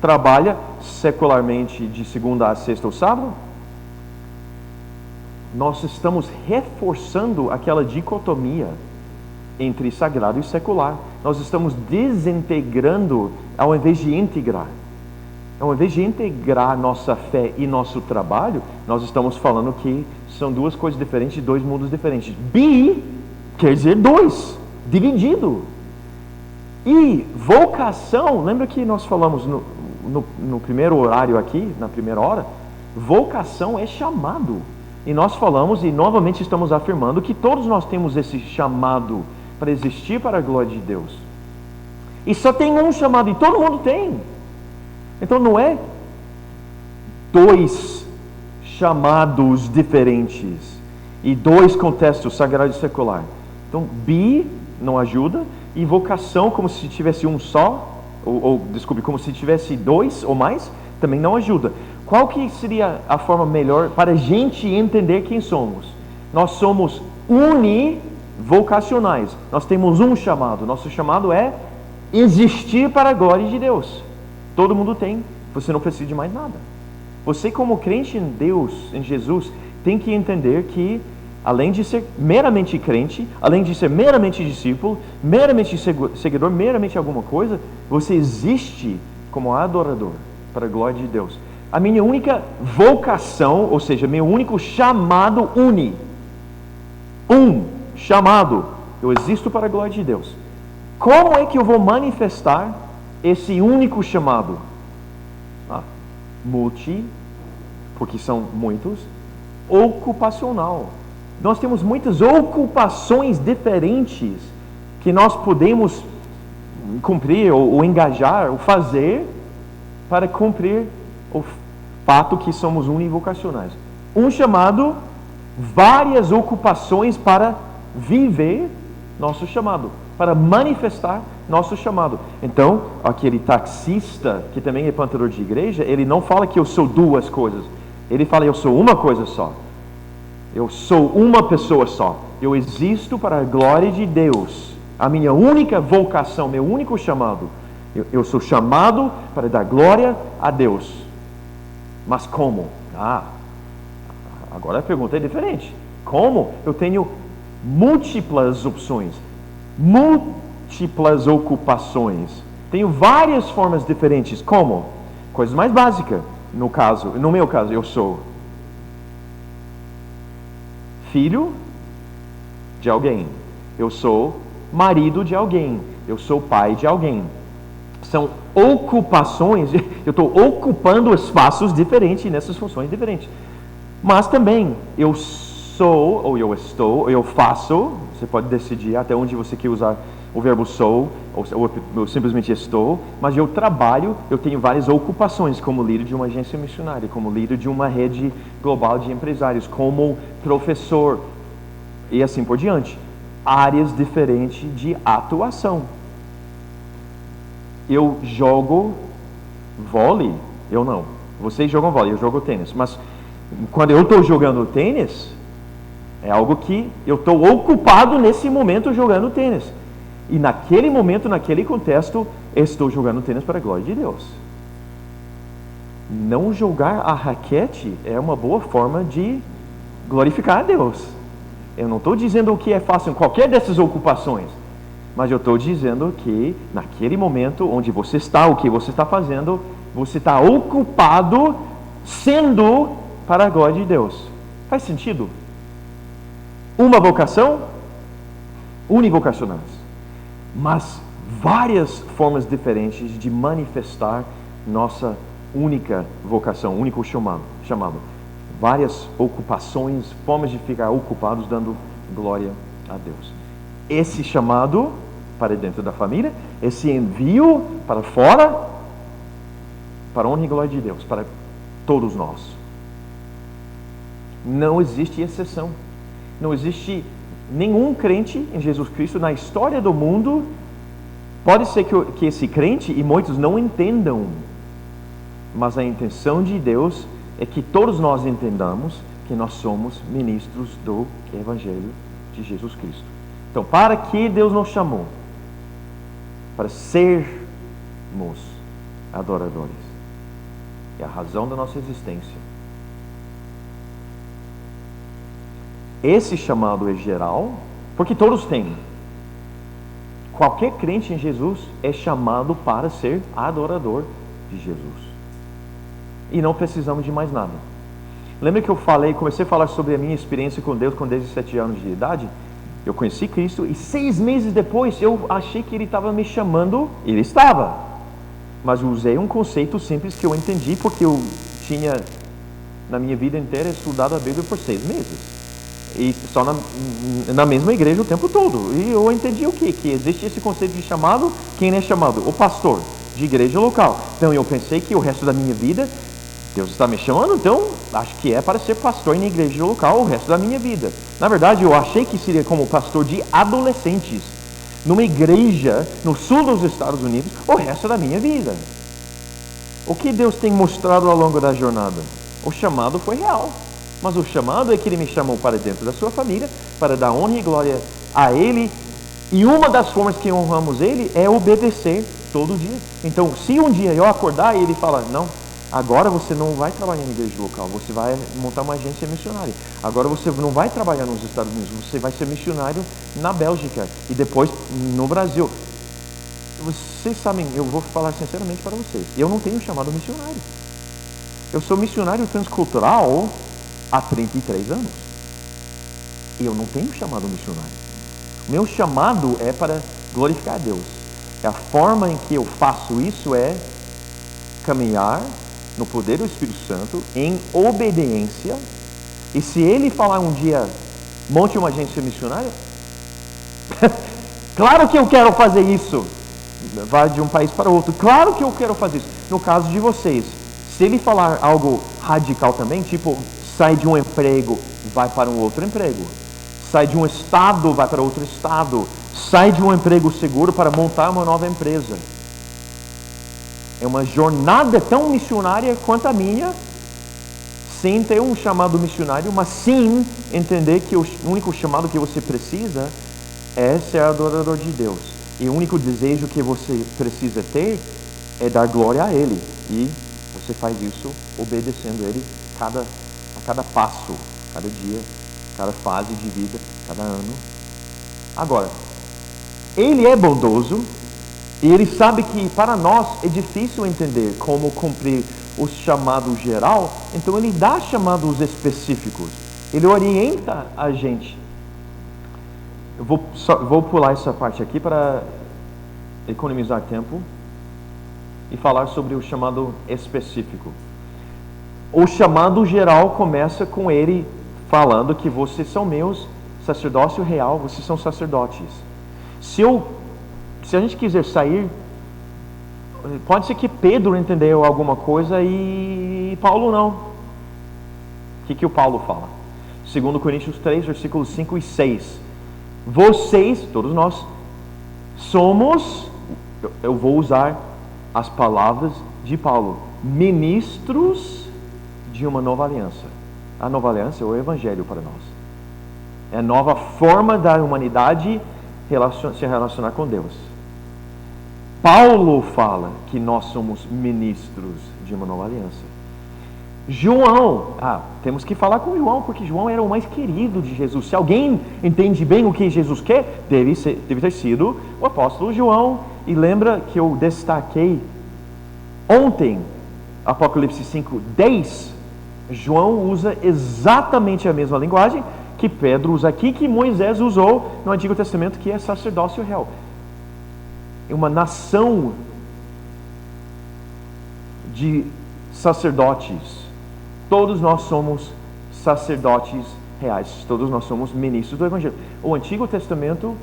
[SPEAKER 1] trabalha secularmente de segunda a sexta ou sábado. Nós estamos reforçando aquela dicotomia entre sagrado e secular. Nós estamos desintegrando ao invés de integrar. Então, ao invés de integrar nossa fé e nosso trabalho, nós estamos falando que são duas coisas diferentes, dois mundos diferentes. Bi quer dizer dois, dividido. E vocação, lembra que nós falamos no primeiro horário aqui, na primeira hora? Vocação é chamado. E nós falamos, e novamente estamos afirmando, que todos nós temos esse chamado para existir para a glória de Deus. E só tem um chamado, e todo mundo tem. Então não é dois chamados diferentes e dois contextos, sagrado e secular. Então, bi não ajuda, e vocação, como se tivesse um só, desculpe, como se tivesse dois ou mais, também não ajuda. Qual que seria a forma melhor para a gente entender quem somos? Nós somos univocacionais. Nós temos um chamado. Nosso chamado é existir para a glória de Deus. Todo mundo tem. Você não precisa de mais nada. Você, como crente em Deus, em Jesus, tem que entender que, além de ser meramente crente, além de ser meramente discípulo, meramente seguidor, meramente alguma coisa, você existe como adorador para a glória de Deus. A minha única vocação, ou seja, meu único chamado chamado, eu existo para a glória de Deus. Como é que eu vou manifestar esse único chamado? Porque são muitos, ocupacional. Nós temos muitas ocupações diferentes que nós podemos cumprir ou engajar ou fazer para cumprir o fato que somos univocacionais. Um chamado, várias ocupações para viver nosso chamado, para manifestar nosso chamado. Então, aquele taxista, que também é plantador de igreja, ele não fala que eu sou duas coisas. Ele fala, eu sou uma coisa só. Eu sou uma pessoa só. Eu existo para a glória de Deus. A minha única vocação, meu único chamado. Eu sou chamado para dar glória a Deus. Mas como? Agora a pergunta é diferente. Como? Eu tenho múltiplas opções. Múltiplas ocupações. Tenho várias formas diferentes. Como? Coisas mais básicas. No meu caso, eu sou filho de alguém. Eu sou marido de alguém. Eu sou pai de alguém. São ocupações. Eu estou ocupando espaços diferentes nessas funções diferentes. Mas também eu sou, ou eu estou, ou eu faço. Você pode decidir até onde você quer usar o verbo sou, ou eu simplesmente estou, mas eu trabalho, eu tenho várias ocupações como líder de uma agência missionária, como líder de uma rede global de empresários, como professor, e assim por diante. Áreas diferentes de atuação. Eu jogo vôlei, eu não. Vocês jogam vôlei, eu jogo tênis, mas quando eu estou jogando tênis, é algo que eu estou ocupado nesse momento jogando tênis. E naquele momento, naquele contexto, estou jogando tênis para a glória de Deus. Não jogar a raquete é uma boa forma de glorificar a Deus. Eu não estou dizendo o que é fácil em qualquer dessas ocupações, mas eu estou dizendo que naquele momento onde você está, o que você está fazendo, você está ocupado sendo para a glória de Deus. Faz sentido? Uma vocação, univocacionais. Mas várias formas diferentes de manifestar nossa única vocação, único chamado. Várias ocupações, formas de ficar ocupados dando glória a Deus. Esse chamado para dentro da família, esse envio para fora, para a honra e glória de Deus, para todos nós. Não existe exceção. Não existe nenhum crente em Jesus Cristo na história do mundo. Pode ser que esse crente, e muitos não entendam, mas a intenção de Deus é que todos nós entendamos que nós somos ministros do Evangelho de Jesus Cristo. Então, para que Deus nos chamou? Para sermos adoradores. É a razão da nossa existência. Esse chamado é geral, porque todos têm. Qualquer crente em Jesus é chamado para ser adorador de Jesus. e não precisamos de mais nada. Lembra que eu comecei a falar sobre a minha experiência com Deus com 17 anos de idade? Eu conheci Cristo e 6 meses depois eu achei que Ele estava me chamando. Ele estava. Mas eu usei um conceito simples que eu entendi porque eu tinha, na minha vida inteira, estudado a Bíblia por 6 meses. E só na mesma igreja o tempo todo. E eu entendi o quê? Que existe esse conceito de chamado. Quem é chamado? O pastor de igreja local. Então eu pensei que o resto da minha vida, Deus está me chamando, então acho que é para ser pastor em igreja local o resto da minha vida. Na verdade, eu achei que seria como pastor de adolescentes, numa igreja no sul dos Estados Unidos, o resto da minha vida. O que Deus tem mostrado ao longo da jornada? O chamado foi real. Mas o chamado é que Ele me chamou para dentro da sua família, para dar honra e glória a Ele. E uma das formas que honramos Ele é obedecer todo dia. Então, se um dia eu acordar e Ele falar, não, agora você não vai trabalhar na igreja local, você vai montar uma agência missionária. Agora você não vai trabalhar nos Estados Unidos, você vai ser missionário na Bélgica e depois no Brasil. Vocês sabem, eu vou falar sinceramente para vocês, eu não tenho chamado missionário. Eu sou missionário transcultural há 33 anos. E eu não tenho chamado missionário. O meu chamado é para glorificar a Deus. E a forma em que eu faço isso é caminhar no poder do Espírito Santo, em obediência. E se Ele falar um dia, monte uma agência missionária, claro que eu quero fazer isso. Vai de um país para outro. Claro que eu quero fazer isso. No caso de vocês, se Ele falar algo radical também, tipo, sai de um emprego, vai para um outro emprego. Sai de um estado, vai para outro estado. Sai de um emprego seguro para montar uma nova empresa. É uma jornada tão missionária quanto a minha, sem ter um chamado missionário, mas sim entender que o único chamado que você precisa é ser adorador de Deus. E o único desejo que você precisa ter é dar glória a Ele. E você faz isso obedecendo Ele a cada passo, cada dia, cada fase de vida, cada ano. Agora, Ele é bondoso e Ele sabe que para nós é difícil entender como cumprir o chamado geral, então Ele dá chamados específicos. Ele orienta a gente. Eu vou pular essa parte aqui para economizar tempo e falar sobre o chamado específico. O chamado geral começa com Ele falando que vocês são meus, sacerdócio real, vocês são sacerdotes. Se a gente quiser sair, pode ser que Pedro entendeu alguma coisa e Paulo não. O que o Paulo fala? 2 Coríntios 3, versículos 5 e 6. Vocês, todos nós, somos, eu vou usar as palavras de Paulo, ministros de uma nova aliança. A nova aliança é o Evangelho para nós. É a nova forma da humanidade se relacionar com Deus. Paulo fala que nós somos ministros de uma nova aliança. João, temos que falar com João, porque João era o mais querido de Jesus. Se alguém entende bem o que Jesus quer, deve ter sido o apóstolo João. E lembra que eu destaquei ontem, Apocalipse 5:10, João usa exatamente a mesma linguagem que Pedro usa aqui, que Moisés usou no Antigo Testamento, que é sacerdócio real. É uma nação de sacerdotes. Todos nós somos sacerdotes reais. Todos nós somos ministros do Evangelho. O Antigo Testamento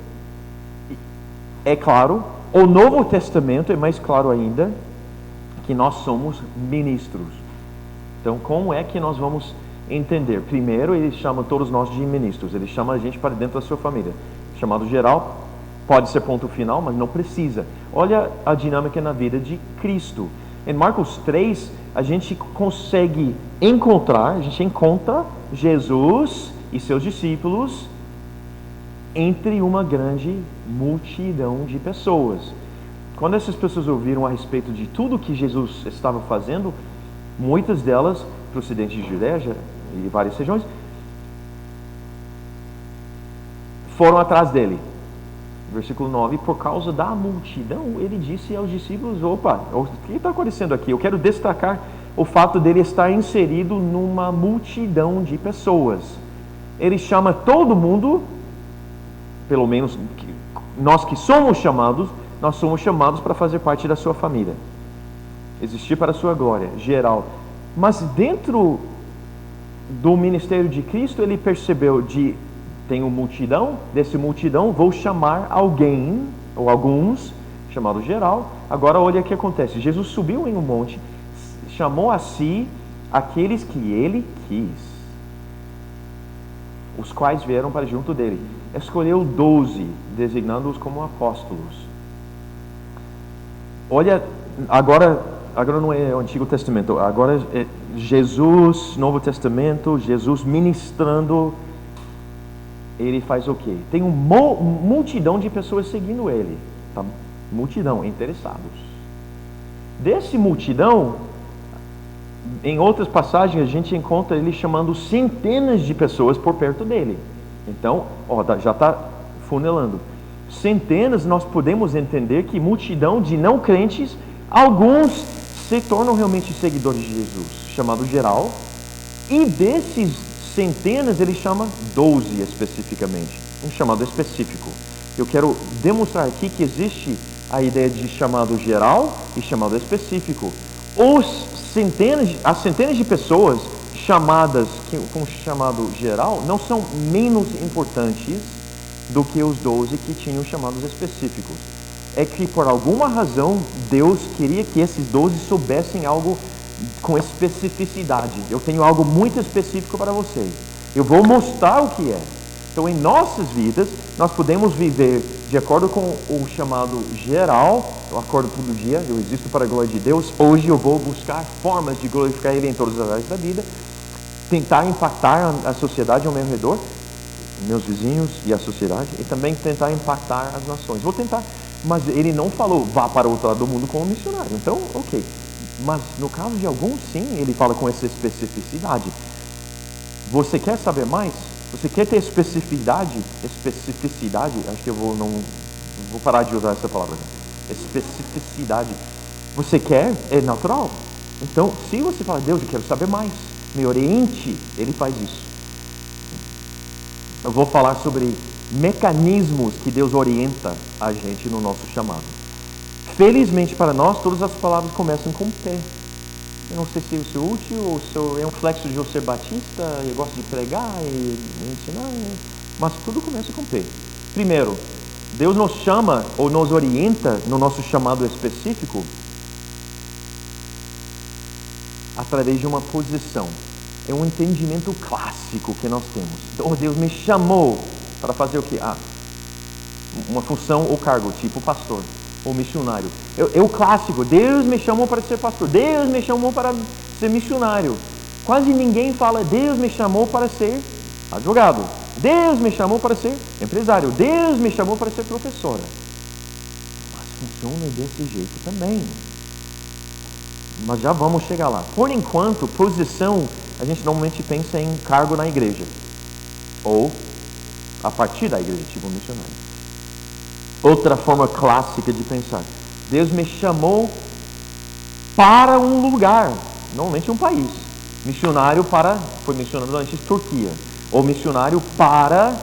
[SPEAKER 1] é claro. O Novo Testamento é mais claro ainda, que nós somos ministros. Então, como é que nós vamos entender? Primeiro, ele chama todos nós de ministros. Ele chama a gente para dentro da sua família. Chamado geral, pode ser ponto final, mas não precisa. Olha a dinâmica na vida de Cristo. Em Marcos 3, a gente encontra Jesus e seus discípulos entre uma grande multidão de pessoas. Quando essas pessoas ouviram a respeito de tudo que Jesus estava fazendo, muitas delas, procedentes de Judeia e várias regiões, foram atrás dele. Versículo 9, por causa da multidão, ele disse aos discípulos, o que está acontecendo aqui? Eu quero destacar o fato dele estar inserido numa multidão de pessoas. Ele chama todo mundo, pelo menos nós que somos chamados, nós somos chamados para fazer parte da sua família, existir para a sua glória, geral. Mas dentro do ministério de Cristo, ele percebeu tem uma multidão, desse multidão vou chamar alguém, ou alguns, chamado geral. Agora olha o que acontece, Jesus subiu em um monte, chamou a si aqueles que ele quis, os quais vieram para junto dele. Escolheu 12, designando-os como apóstolos. Olha, agora não é o Antigo Testamento, agora é Jesus, Novo Testamento, Jesus ministrando. Ele faz o quê? Tem uma multidão de pessoas seguindo ele, tá? Multidão, interessados. Desse multidão, em outras passagens a gente encontra ele chamando centenas de pessoas por perto dele. Então, já está funilando. Centenas, nós podemos entender que multidão de não crentes, alguns se tornam realmente seguidores de Jesus, chamado geral, e desses centenas ele chama 12 especificamente, um chamado específico. Eu quero demonstrar aqui que existe a ideia de chamado geral e chamado específico. As centenas de pessoas chamadas com chamado geral não são menos importantes do que os 12 que tinham chamados específicos. É que por alguma razão Deus queria que esses 12 soubessem algo com especificidade. Eu tenho algo muito específico para você. Eu vou mostrar o que é. Então, em nossas vidas, nós podemos viver de acordo com o chamado geral. Eu acordo todo dia, eu existo para a glória de Deus. Hoje eu vou buscar formas de glorificar Ele em todas as áreas da vida. Tentar impactar a sociedade ao meu redor, meus vizinhos e a sociedade. E também tentar impactar as nações. Vou tentar, mas Ele não falou, vá para o outro lado do mundo como missionário. Então, ok. Mas no caso de alguns, sim, Ele fala com essa especificidade. Você quer saber mais? Você quer ter especificidade? Acho que eu vou parar de usar essa palavra. Especificidade. Você quer? É natural. Então, se você fala, Deus, eu quero saber mais, me oriente, Ele faz isso. Eu vou falar sobre mecanismos que Deus orienta a gente no nosso chamado. Felizmente para nós, todas as palavras começam com P. Eu não sei se isso é útil ou se é um flexo de eu ser batista, eu gosto de pregar e ensinar, mas tudo começa com P. Primeiro, Deus nos chama ou nos orienta no nosso chamado específico através de uma posição. É um entendimento clássico que nós temos. Então, Deus me chamou para fazer o quê? Uma função ou cargo, tipo pastor ou missionário. É o clássico. Deus me chamou para ser pastor. Deus me chamou para ser missionário. Quase ninguém fala, Deus me chamou para ser advogado. Deus me chamou para ser empresário. Deus me chamou para ser professora. Mas funciona desse jeito também. Mas já vamos chegar lá. Por enquanto, posição, a gente normalmente pensa em cargo na igreja. Ou a partir da igreja, tipo missionário. Outra forma clássica de pensar. Deus me chamou para um lugar, normalmente um país. Missionário foi mencionado antes, Turquia. Ou missionário para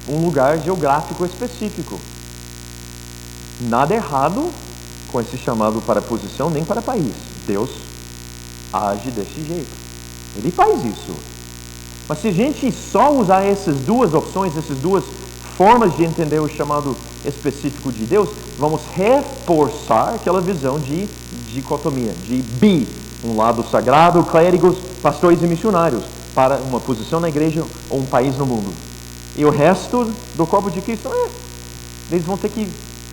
[SPEAKER 1] um lugar geográfico específico. Nada errado com esse chamado para posição, nem para país. Deus age desse jeito. Ele faz isso. Mas se a gente só usar essas duas opções, essas duas formas de entender o chamado específico de Deus, vamos reforçar aquela visão de dicotomia, de um lado sagrado, clérigos, pastores e missionários, para uma posição na igreja ou um país no mundo. E o resto do corpo de Cristo, eles vão ter que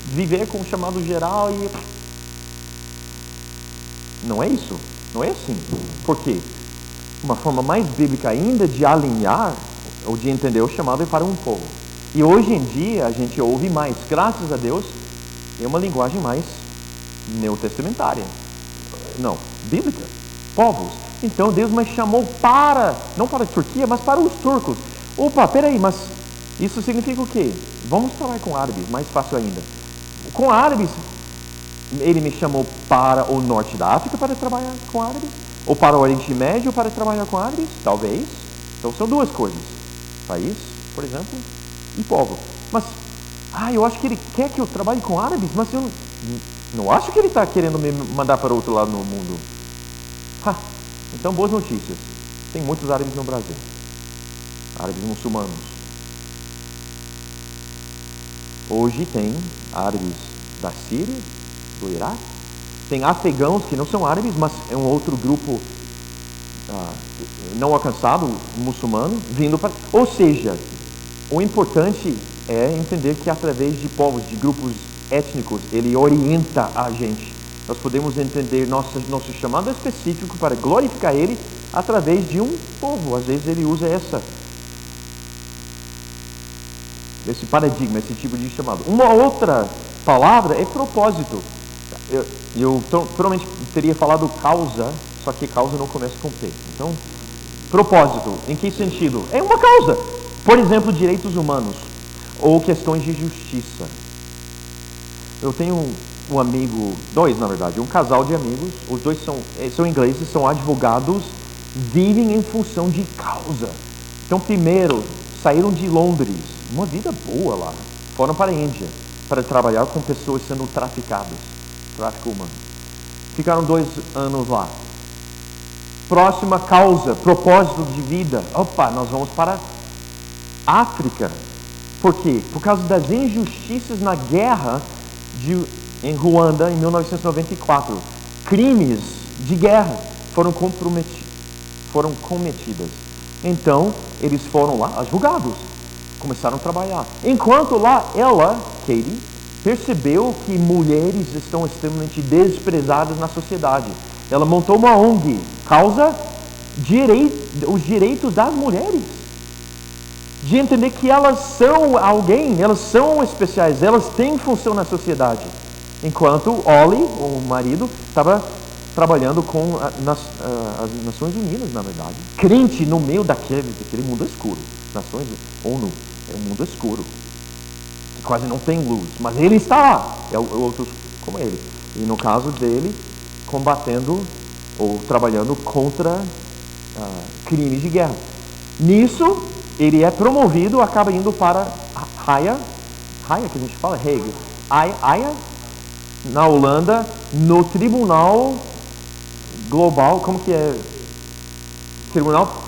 [SPEAKER 1] viver com o chamado geral e... Não é isso. Não é assim. Por quê? Uma forma mais bíblica ainda de alinhar ou de entender o chamado é para um povo. E hoje em dia a gente ouve mais, graças a Deus, é uma linguagem mais neotestamentária. Não, bíblica. Povos. Então Deus me chamou não para a Turquia, mas para os turcos. Opa, peraí, mas isso significa o quê? Vamos falar com árabes, mais fácil ainda. Com árabes, Ele me chamou para o norte da África para trabalhar com árabes? Ou para o Oriente Médio, para trabalhar com árabes? Talvez. Então são duas coisas. País, por exemplo, e povo. Mas, eu acho que ele quer que eu trabalhe com árabes, mas eu não acho que ele está querendo me mandar para outro lado no mundo. Então, boas notícias. Tem muitos árabes no Brasil. Árabes muçulmanos. Hoje tem árabes da Síria, do Iraque. Tem afegãos que não são árabes, mas é um outro grupo não alcançado, muçulmano, vindo para... Ou seja, o importante é entender que através de povos, de grupos étnicos, ele orienta a gente. Nós podemos entender nosso chamado específico para glorificar ele através de um povo. Às vezes ele usa esse paradigma, esse tipo de chamado. Uma outra palavra é propósito. Eu provavelmente teria falado causa, só que causa não começa com P. Então, propósito, em que sentido? É uma causa. Por exemplo, direitos humanos ou questões de justiça. Eu tenho um amigo, dois na verdade, um casal de amigos, os dois são ingleses, são advogados, vivem em função de causa. Então, primeiro, saíram de Londres, uma vida boa lá, foram para a Índia para trabalhar com pessoas sendo traficadas, tráfico humano. Ficaram 2 anos lá. Próxima causa, propósito de vida. Nós vamos para a África. Por quê? Por causa das injustiças na guerra em Ruanda, em 1994. Crimes de guerra foram cometidas. Então, eles foram lá, advogados, começaram a trabalhar. Enquanto lá, Katie, percebeu que mulheres estão extremamente desprezadas na sociedade. Ela montou uma ONG, causa os direitos das mulheres. De entender que elas são alguém, elas são especiais, elas têm função na sociedade. Enquanto Ollie, o marido, estava trabalhando com as Nações Unidas, na verdade. Crente no meio daquele mundo escuro. Nações, ONU, é um mundo escuro. Que quase não tem luz, mas ele está lá. Outros como ele. E no caso dele, combatendo ou trabalhando contra crimes de guerra. Nisso, ele é promovido, acaba indo para Haia, que a gente fala, Haia, na Holanda, no Tribunal Global, como que é? Tribunal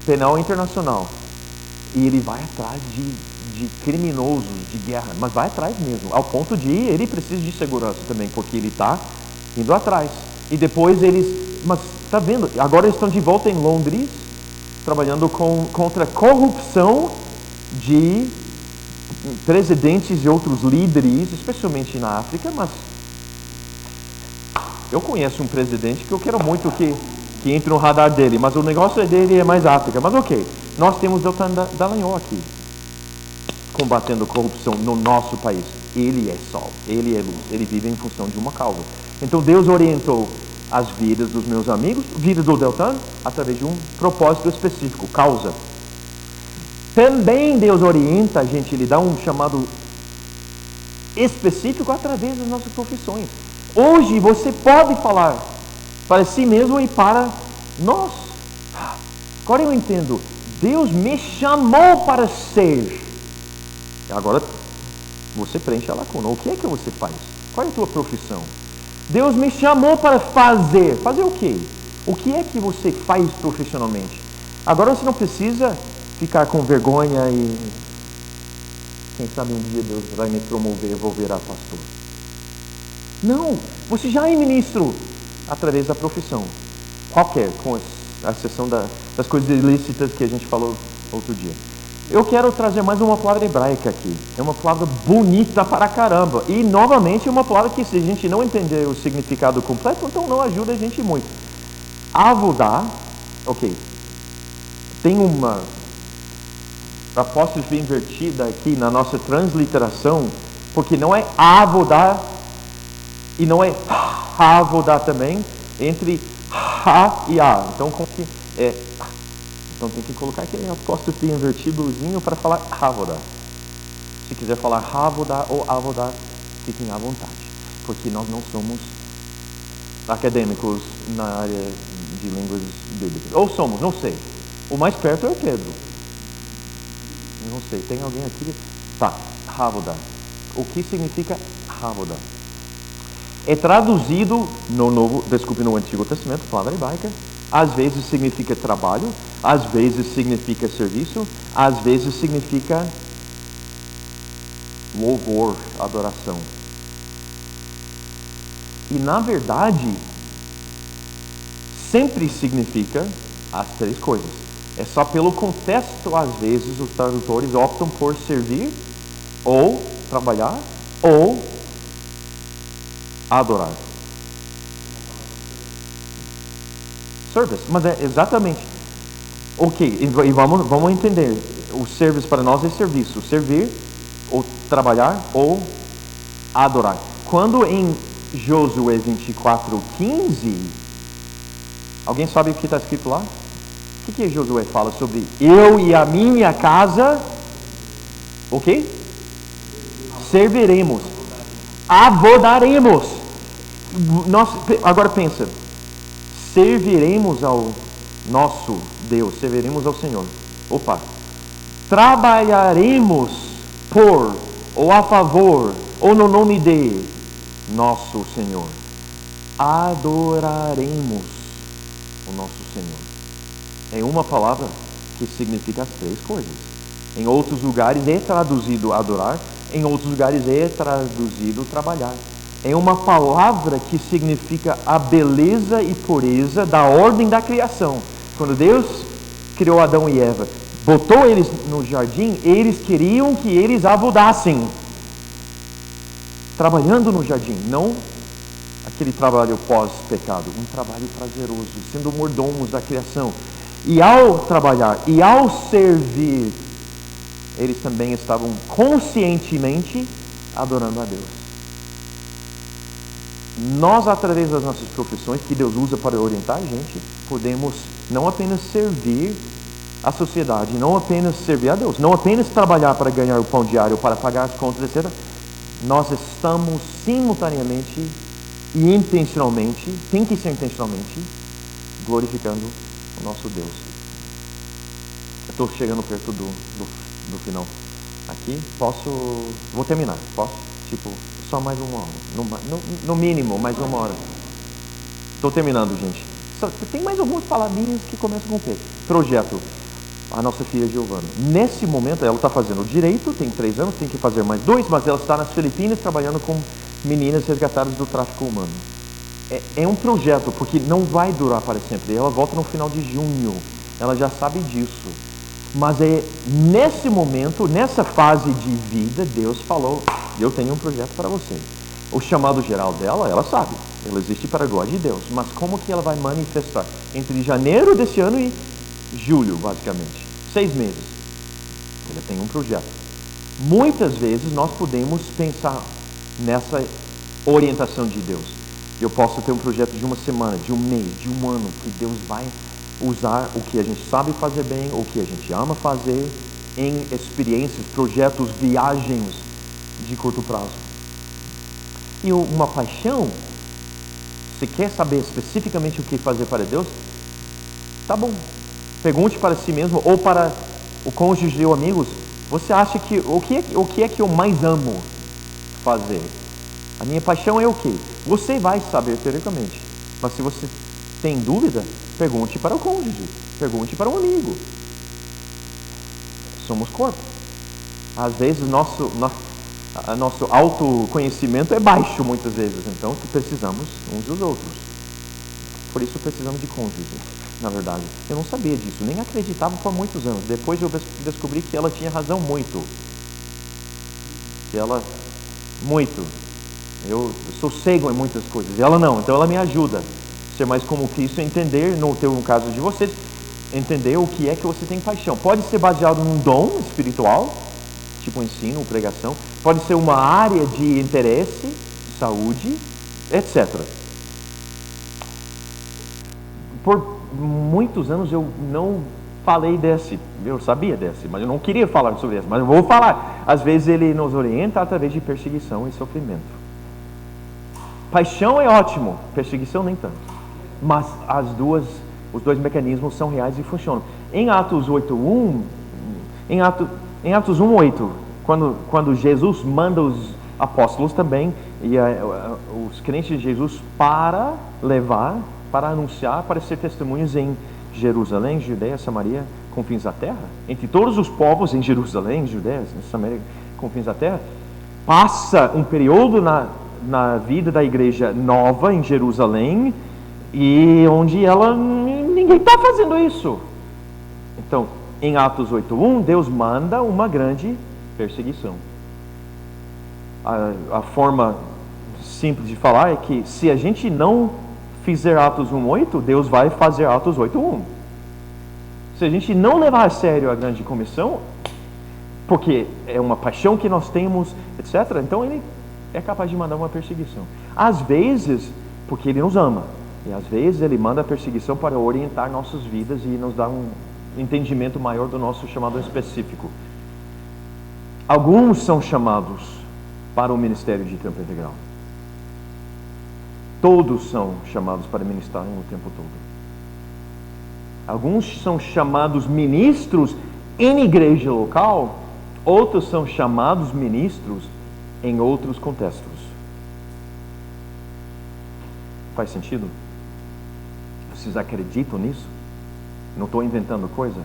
[SPEAKER 1] Penal Internacional. E ele vai atrás de criminosos de guerra, mas vai atrás mesmo, ao ponto de ele precisa de segurança também, porque ele está indo atrás. E depois mas está vendo, agora eles estão de volta em Londres, trabalhando contra a corrupção de presidentes e outros líderes, especialmente na África, mas eu conheço um presidente que eu quero muito que entre no radar dele, mas o negócio dele é mais África. Mas ok, nós temos Deltan Dallagnol aqui, combatendo a corrupção no nosso país. Ele é sol, ele é luz, ele vive em função de uma causa. Então Deus orientou as vidas dos meus amigos, vida do Deltan, através de um propósito específico, causa. Também Deus orienta a gente, Ele dá um chamado específico através das nossas profissões. Hoje você pode falar para si mesmo e para nós. Agora eu entendo, Deus me chamou para ser. Agora você preenche a lacuna. O que é que você faz? Qual é a tua profissão? Deus me chamou para fazer. Fazer o quê? O que é que você faz profissionalmente? Agora você não precisa ficar com vergonha e quem sabe um dia Deus vai me promover e vou virar pastor. Não, você já é ministro através da profissão. Qualquer, com a exceção das coisas ilícitas que a gente falou outro dia. Eu quero trazer mais uma palavra hebraica aqui. É uma palavra bonita para caramba. E, novamente, é uma palavra que, se a gente não entender o significado completo, então não ajuda a gente muito. Avodá, ok. Tem uma apóstrofe invertida aqui na nossa transliteração, porque não é avodá e não é havodá também, entre ha e a. Então, como que é... Então tem que colocar aquele apóstrofe invertidozinho para falar Havodá. Se quiser falar Havodá ou Avodá, fiquem à vontade. Porque nós não somos acadêmicos na área de línguas bíblicas. Ou somos, não sei. O mais perto é o Pedro. Eu não sei, tem alguém aqui? Tá, Havodah. O que significa Havodah? É traduzido no Antigo Testamento, palavra hebraica. Às vezes significa trabalho, às vezes significa serviço, às vezes significa louvor, adoração. E na verdade, sempre significa as três coisas. É só pelo contexto, às vezes, os tradutores optam por servir, ou trabalhar, ou adorar. Service, mas é exatamente. Ok, e vamos entender. O service para nós é serviço. Servir, ou trabalhar, ou adorar. Quando em Josué 24:15, alguém sabe o que está escrito lá? O que Josué fala sobre eu e a minha casa? O quê? Serviremos. Adodaremos. Agora pensa. Serviremos ao nosso Deus. Serviremos ao Senhor. Opa. Trabalharemos por, ou a favor, ou no nome de nosso Senhor. Adoraremos o nosso Senhor. É uma palavra que significa as três coisas. Em outros lugares é traduzido adorar, em outros lugares é traduzido trabalhar. É uma palavra que significa a beleza e pureza da ordem da criação. Quando Deus criou Adão e Eva, botou eles no jardim, eles queriam que eles adorassem. Trabalhando no jardim, não aquele trabalho pós-pecado, um trabalho prazeroso, sendo mordomos da criação. E ao trabalhar e ao servir, eles também estavam conscientemente adorando a Deus. Nós, através das nossas profissões, que Deus usa para orientar a gente, podemos não apenas servir a sociedade, não apenas servir a Deus, não apenas trabalhar para ganhar o pão diário, para pagar as contas, etc. Nós estamos simultaneamente e intencionalmente, tem que ser intencionalmente, glorificando o nosso Deus. Eu estou chegando perto do final. Aqui, vou terminar, posso? Tipo, só mais uma hora. No mínimo, mais uma hora. Estou terminando, gente. Tem mais algumas palavrinhas que começam com P. Projeto. A nossa filha Giovana. Nesse momento, ela está fazendo direito, tem 3 anos, tem que fazer mais 2, mas ela está nas Filipinas trabalhando com meninas resgatadas do tráfico humano. É um projeto, porque não vai durar para sempre. Ela volta no final de junho. Ela já sabe disso. Mas é nesse momento, nessa fase de vida, Deus falou, eu tenho um projeto para você. O chamado geral dela, ela sabe. Ela existe para a glória de Deus. Mas como que ela vai manifestar? Entre janeiro desse ano e julho, basicamente. 6 meses. Ela tem um projeto. Muitas vezes nós podemos pensar nessa orientação de Deus. Eu posso ter um projeto de uma semana, de um mês, de um ano, que Deus vai usar o que a gente sabe fazer bem, o que a gente ama fazer, em experiências, projetos, viagens de curto prazo. E uma paixão, se quer saber especificamente o que fazer para Deus, tá bom. Pergunte para si mesmo ou para o cônjuge ou amigos, você acha que o que é que eu mais amo fazer? A minha paixão é o quê? Você vai saber teoricamente, mas se você tem dúvida, pergunte para o cônjuge, pergunte para um amigo. Somos corpo. Às vezes nosso autoconhecimento é baixo muitas vezes, então precisamos uns dos outros. Por isso precisamos de cônjuge, na verdade. Eu não sabia disso, nem acreditava por muitos anos. Depois eu descobri que ela tinha razão muito. Eu sou cego em muitas coisas, e ela não, então ela me ajuda a ser mais como Cristo, entender, no caso de vocês, entender o que é que você tem paixão. Pode ser baseado num dom espiritual, tipo ensino, pregação, pode ser uma área de interesse, saúde, etc. Por muitos anos eu não falei eu sabia desse, mas eu não queria falar sobre esse, mas eu vou falar. Às vezes ele nos orienta através de perseguição e sofrimento. Paixão é ótimo, perseguição nem tanto. Mas os dois mecanismos são reais e funcionam. Em Atos 8:1, em Atos 1:8, quando Jesus manda os apóstolos também e os crentes de Jesus para anunciar, para ser testemunhos em Jerusalém, Judeia, Samaria, confins da terra, entre todos os povos em Jerusalém, Judeia, Samaria, confins da terra, passa um período na vida da igreja nova em Jerusalém, e onde ninguém está fazendo isso. Então, em Atos 8:1, Deus manda uma grande perseguição. A forma simples de falar é que se a gente não fizer Atos 1:8, Deus vai fazer Atos 8:1. Se a gente não levar a sério a grande comissão, porque é uma paixão que nós temos, etc., então Ele é capaz de mandar uma perseguição. Às vezes, porque Ele nos ama. E às vezes Ele manda a perseguição para orientar nossas vidas e nos dar um entendimento maior do nosso chamado específico. Alguns são chamados para o ministério de tempo integral. Todos são chamados para ministrar o tempo todo. Alguns são chamados ministros em igreja local, outros são chamados ministros em outros contextos. Faz sentido? Vocês acreditam nisso? Não estou inventando coisa?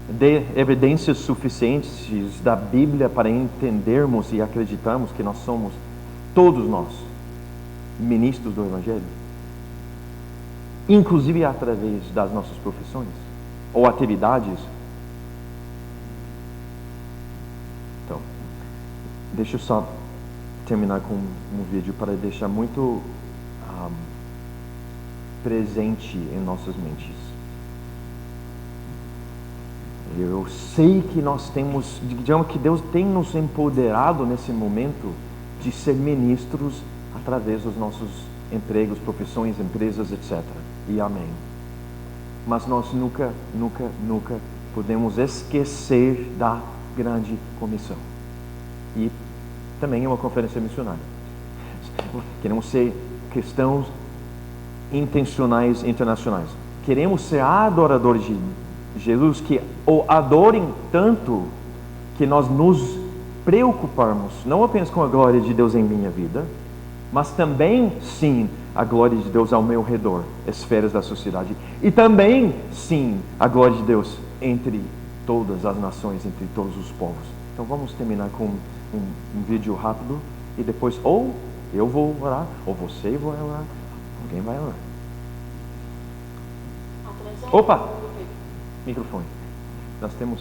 [SPEAKER 1] De evidências suficientes da Bíblia para entendermos e acreditarmos que nós somos, todos nós, ministros do Evangelho? Inclusive através das nossas profissões ou atividades. Então, deixa eu só terminar com um vídeo para deixar muito presente em nossas mentes. Eu sei que nós temos, digamos que Deus tem nos empoderado nesse momento de ser ministros através dos nossos empregos, profissões, empresas, etc. E amém. Mas nós nunca podemos esquecer da grande comissão. E também é uma conferência missionária. Queremos ser cristãos intencionais internacionais. Queremos ser adoradores de Jesus que o adorem tanto que nós nos preocuparmos não apenas com a glória de Deus em minha vida, mas também, sim, a glória de Deus ao meu redor, esferas da sociedade, e também, sim, a glória de Deus entre todas as nações, entre todos os povos. Então vamos terminar com um vídeo rápido e depois ou eu vou orar, ou você vai orar, alguém vai orar. Opa! Microfone. Nós temos...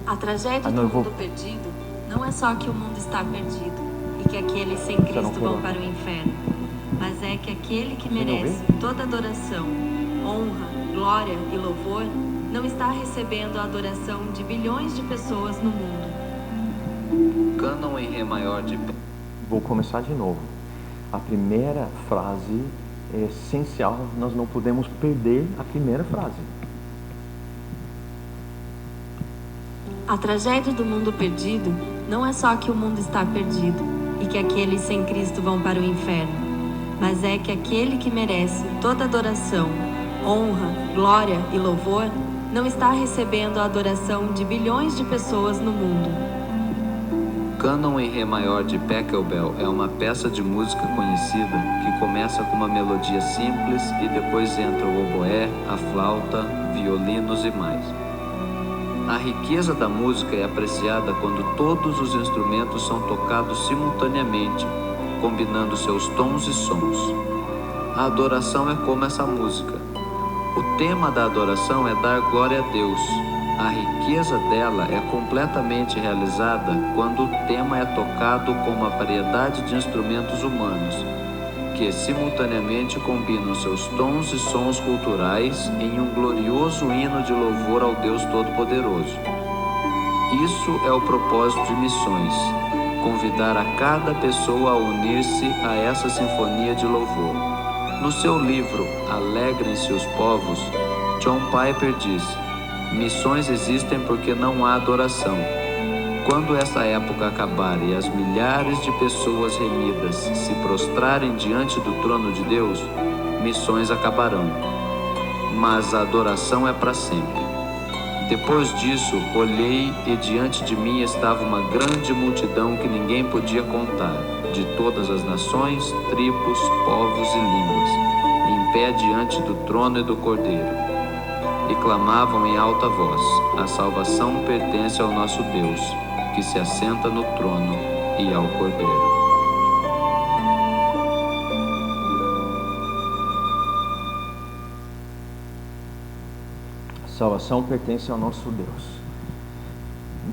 [SPEAKER 3] A tragédia do mundo perdido não é só que o mundo está perdido e que aqueles sem Cristo vão para o inferno, mas é que aquele que merece toda adoração, honra, glória e louvor não está recebendo a adoração de bilhões de pessoas no mundo.
[SPEAKER 4] Cânon em Ré maior de...
[SPEAKER 1] Vou começar de novo. A primeira frase é essencial, nós não podemos perder a primeira frase.
[SPEAKER 3] A tragédia do mundo perdido não é só que o mundo está perdido e que aqueles sem Cristo vão para o inferno, mas é que aquele que merece toda adoração, honra, glória e louvor não está recebendo a adoração de bilhões de pessoas no mundo.
[SPEAKER 4] Cânon em Ré maior de Pachelbel é uma peça de música conhecida que começa com uma melodia simples e depois entra o oboé, a flauta, violinos e mais. A riqueza da música é apreciada quando todos os instrumentos são tocados simultaneamente, combinando seus tons e sons. A adoração é como essa música. O tema da adoração é dar glória a Deus. A riqueza dela é completamente realizada quando o tema é tocado com uma variedade de instrumentos humanos, que simultaneamente combinam seus tons e sons culturais em um glorioso hino de louvor ao Deus Todo-Poderoso. Isso é o propósito de missões, convidar a cada pessoa a unir-se a essa sinfonia de louvor. No seu livro Alegrem-se os Povos, John Piper diz: missões existem porque não há adoração. Quando essa época acabar e as milhares de pessoas remidas se prostrarem diante do trono de Deus, missões acabarão. Mas a adoração é para sempre. Depois disso, olhei e diante de mim estava uma grande multidão que ninguém podia contar, de todas as nações, tribos, povos e línguas, em pé diante do trono e do Cordeiro. E clamavam em alta voz: a salvação pertence ao nosso Deus, que se assenta no trono, e ao Cordeiro.
[SPEAKER 1] Salvação pertence ao nosso Deus.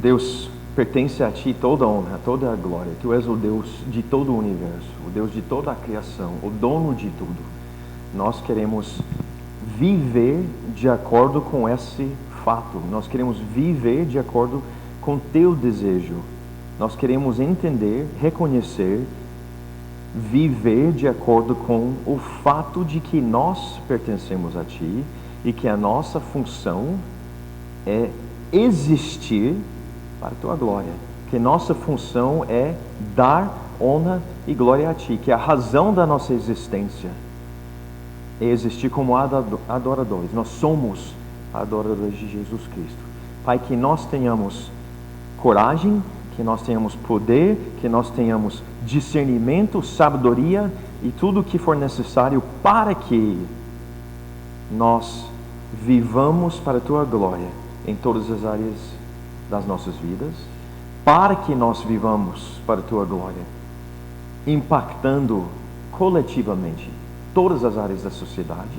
[SPEAKER 1] Deus, pertence a Ti toda a honra, toda a glória. Tu és o Deus de todo o universo, o Deus de toda a criação, o dono de tudo. Nós queremos viver de acordo com esse fato. Nós queremos viver de acordo com Teu desejo. Nós queremos entender, reconhecer, viver de acordo com o fato de que nós pertencemos a Ti e que a nossa função é existir para a Tua glória. Que nossa função é dar honra e glória a Ti. Que a razão da nossa existência é existir como adoradores. Nós somos adoradores de Jesus Cristo. Pai, que nós tenhamos coragem, que nós tenhamos poder, que nós tenhamos discernimento, sabedoria e tudo o que for necessário para que nós vivamos para a Tua glória em todas as áreas das nossas vidas, para que nós vivamos para a Tua glória, impactando coletivamente todas as áreas da sociedade,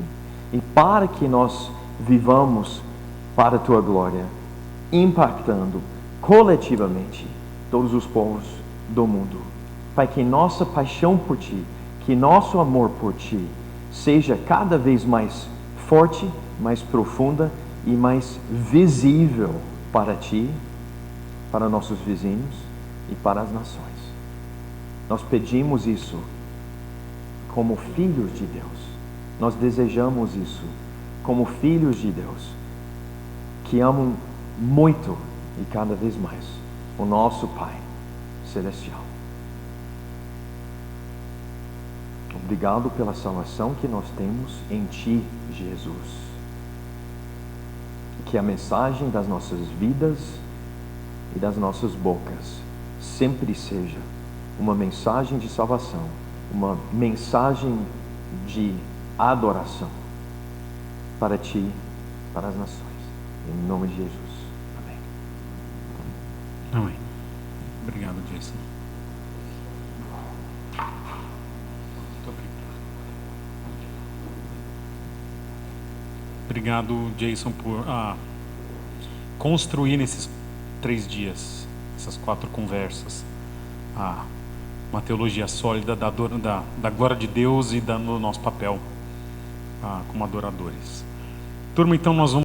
[SPEAKER 1] e para que nós vivamos para a Tua glória, impactando coletivamente todos os povos do mundo. Pai, que nossa paixão por Ti, que nosso amor por Ti seja cada vez mais forte, mais profunda e mais visível para Ti, para nossos vizinhos e para as nações. Nós pedimos isso como filhos de Deus. Nós desejamos isso como filhos de Deus, que amam muito e cada vez mais o nosso Pai Celestial. Obrigado pela salvação que nós temos em Ti, Jesus. Que a mensagem das nossas vidas e das nossas bocas sempre seja uma mensagem de salvação, uma mensagem de adoração para Ti, para as nações. Em nome de Jesus. Amém.
[SPEAKER 2] Amém. Obrigado, Jason. Obrigado, Jason, por construir nesses 3 dias, essas 4 conversas, uma teologia sólida da glória de Deus e do nosso papel como adoradores. Turma, então nós vamos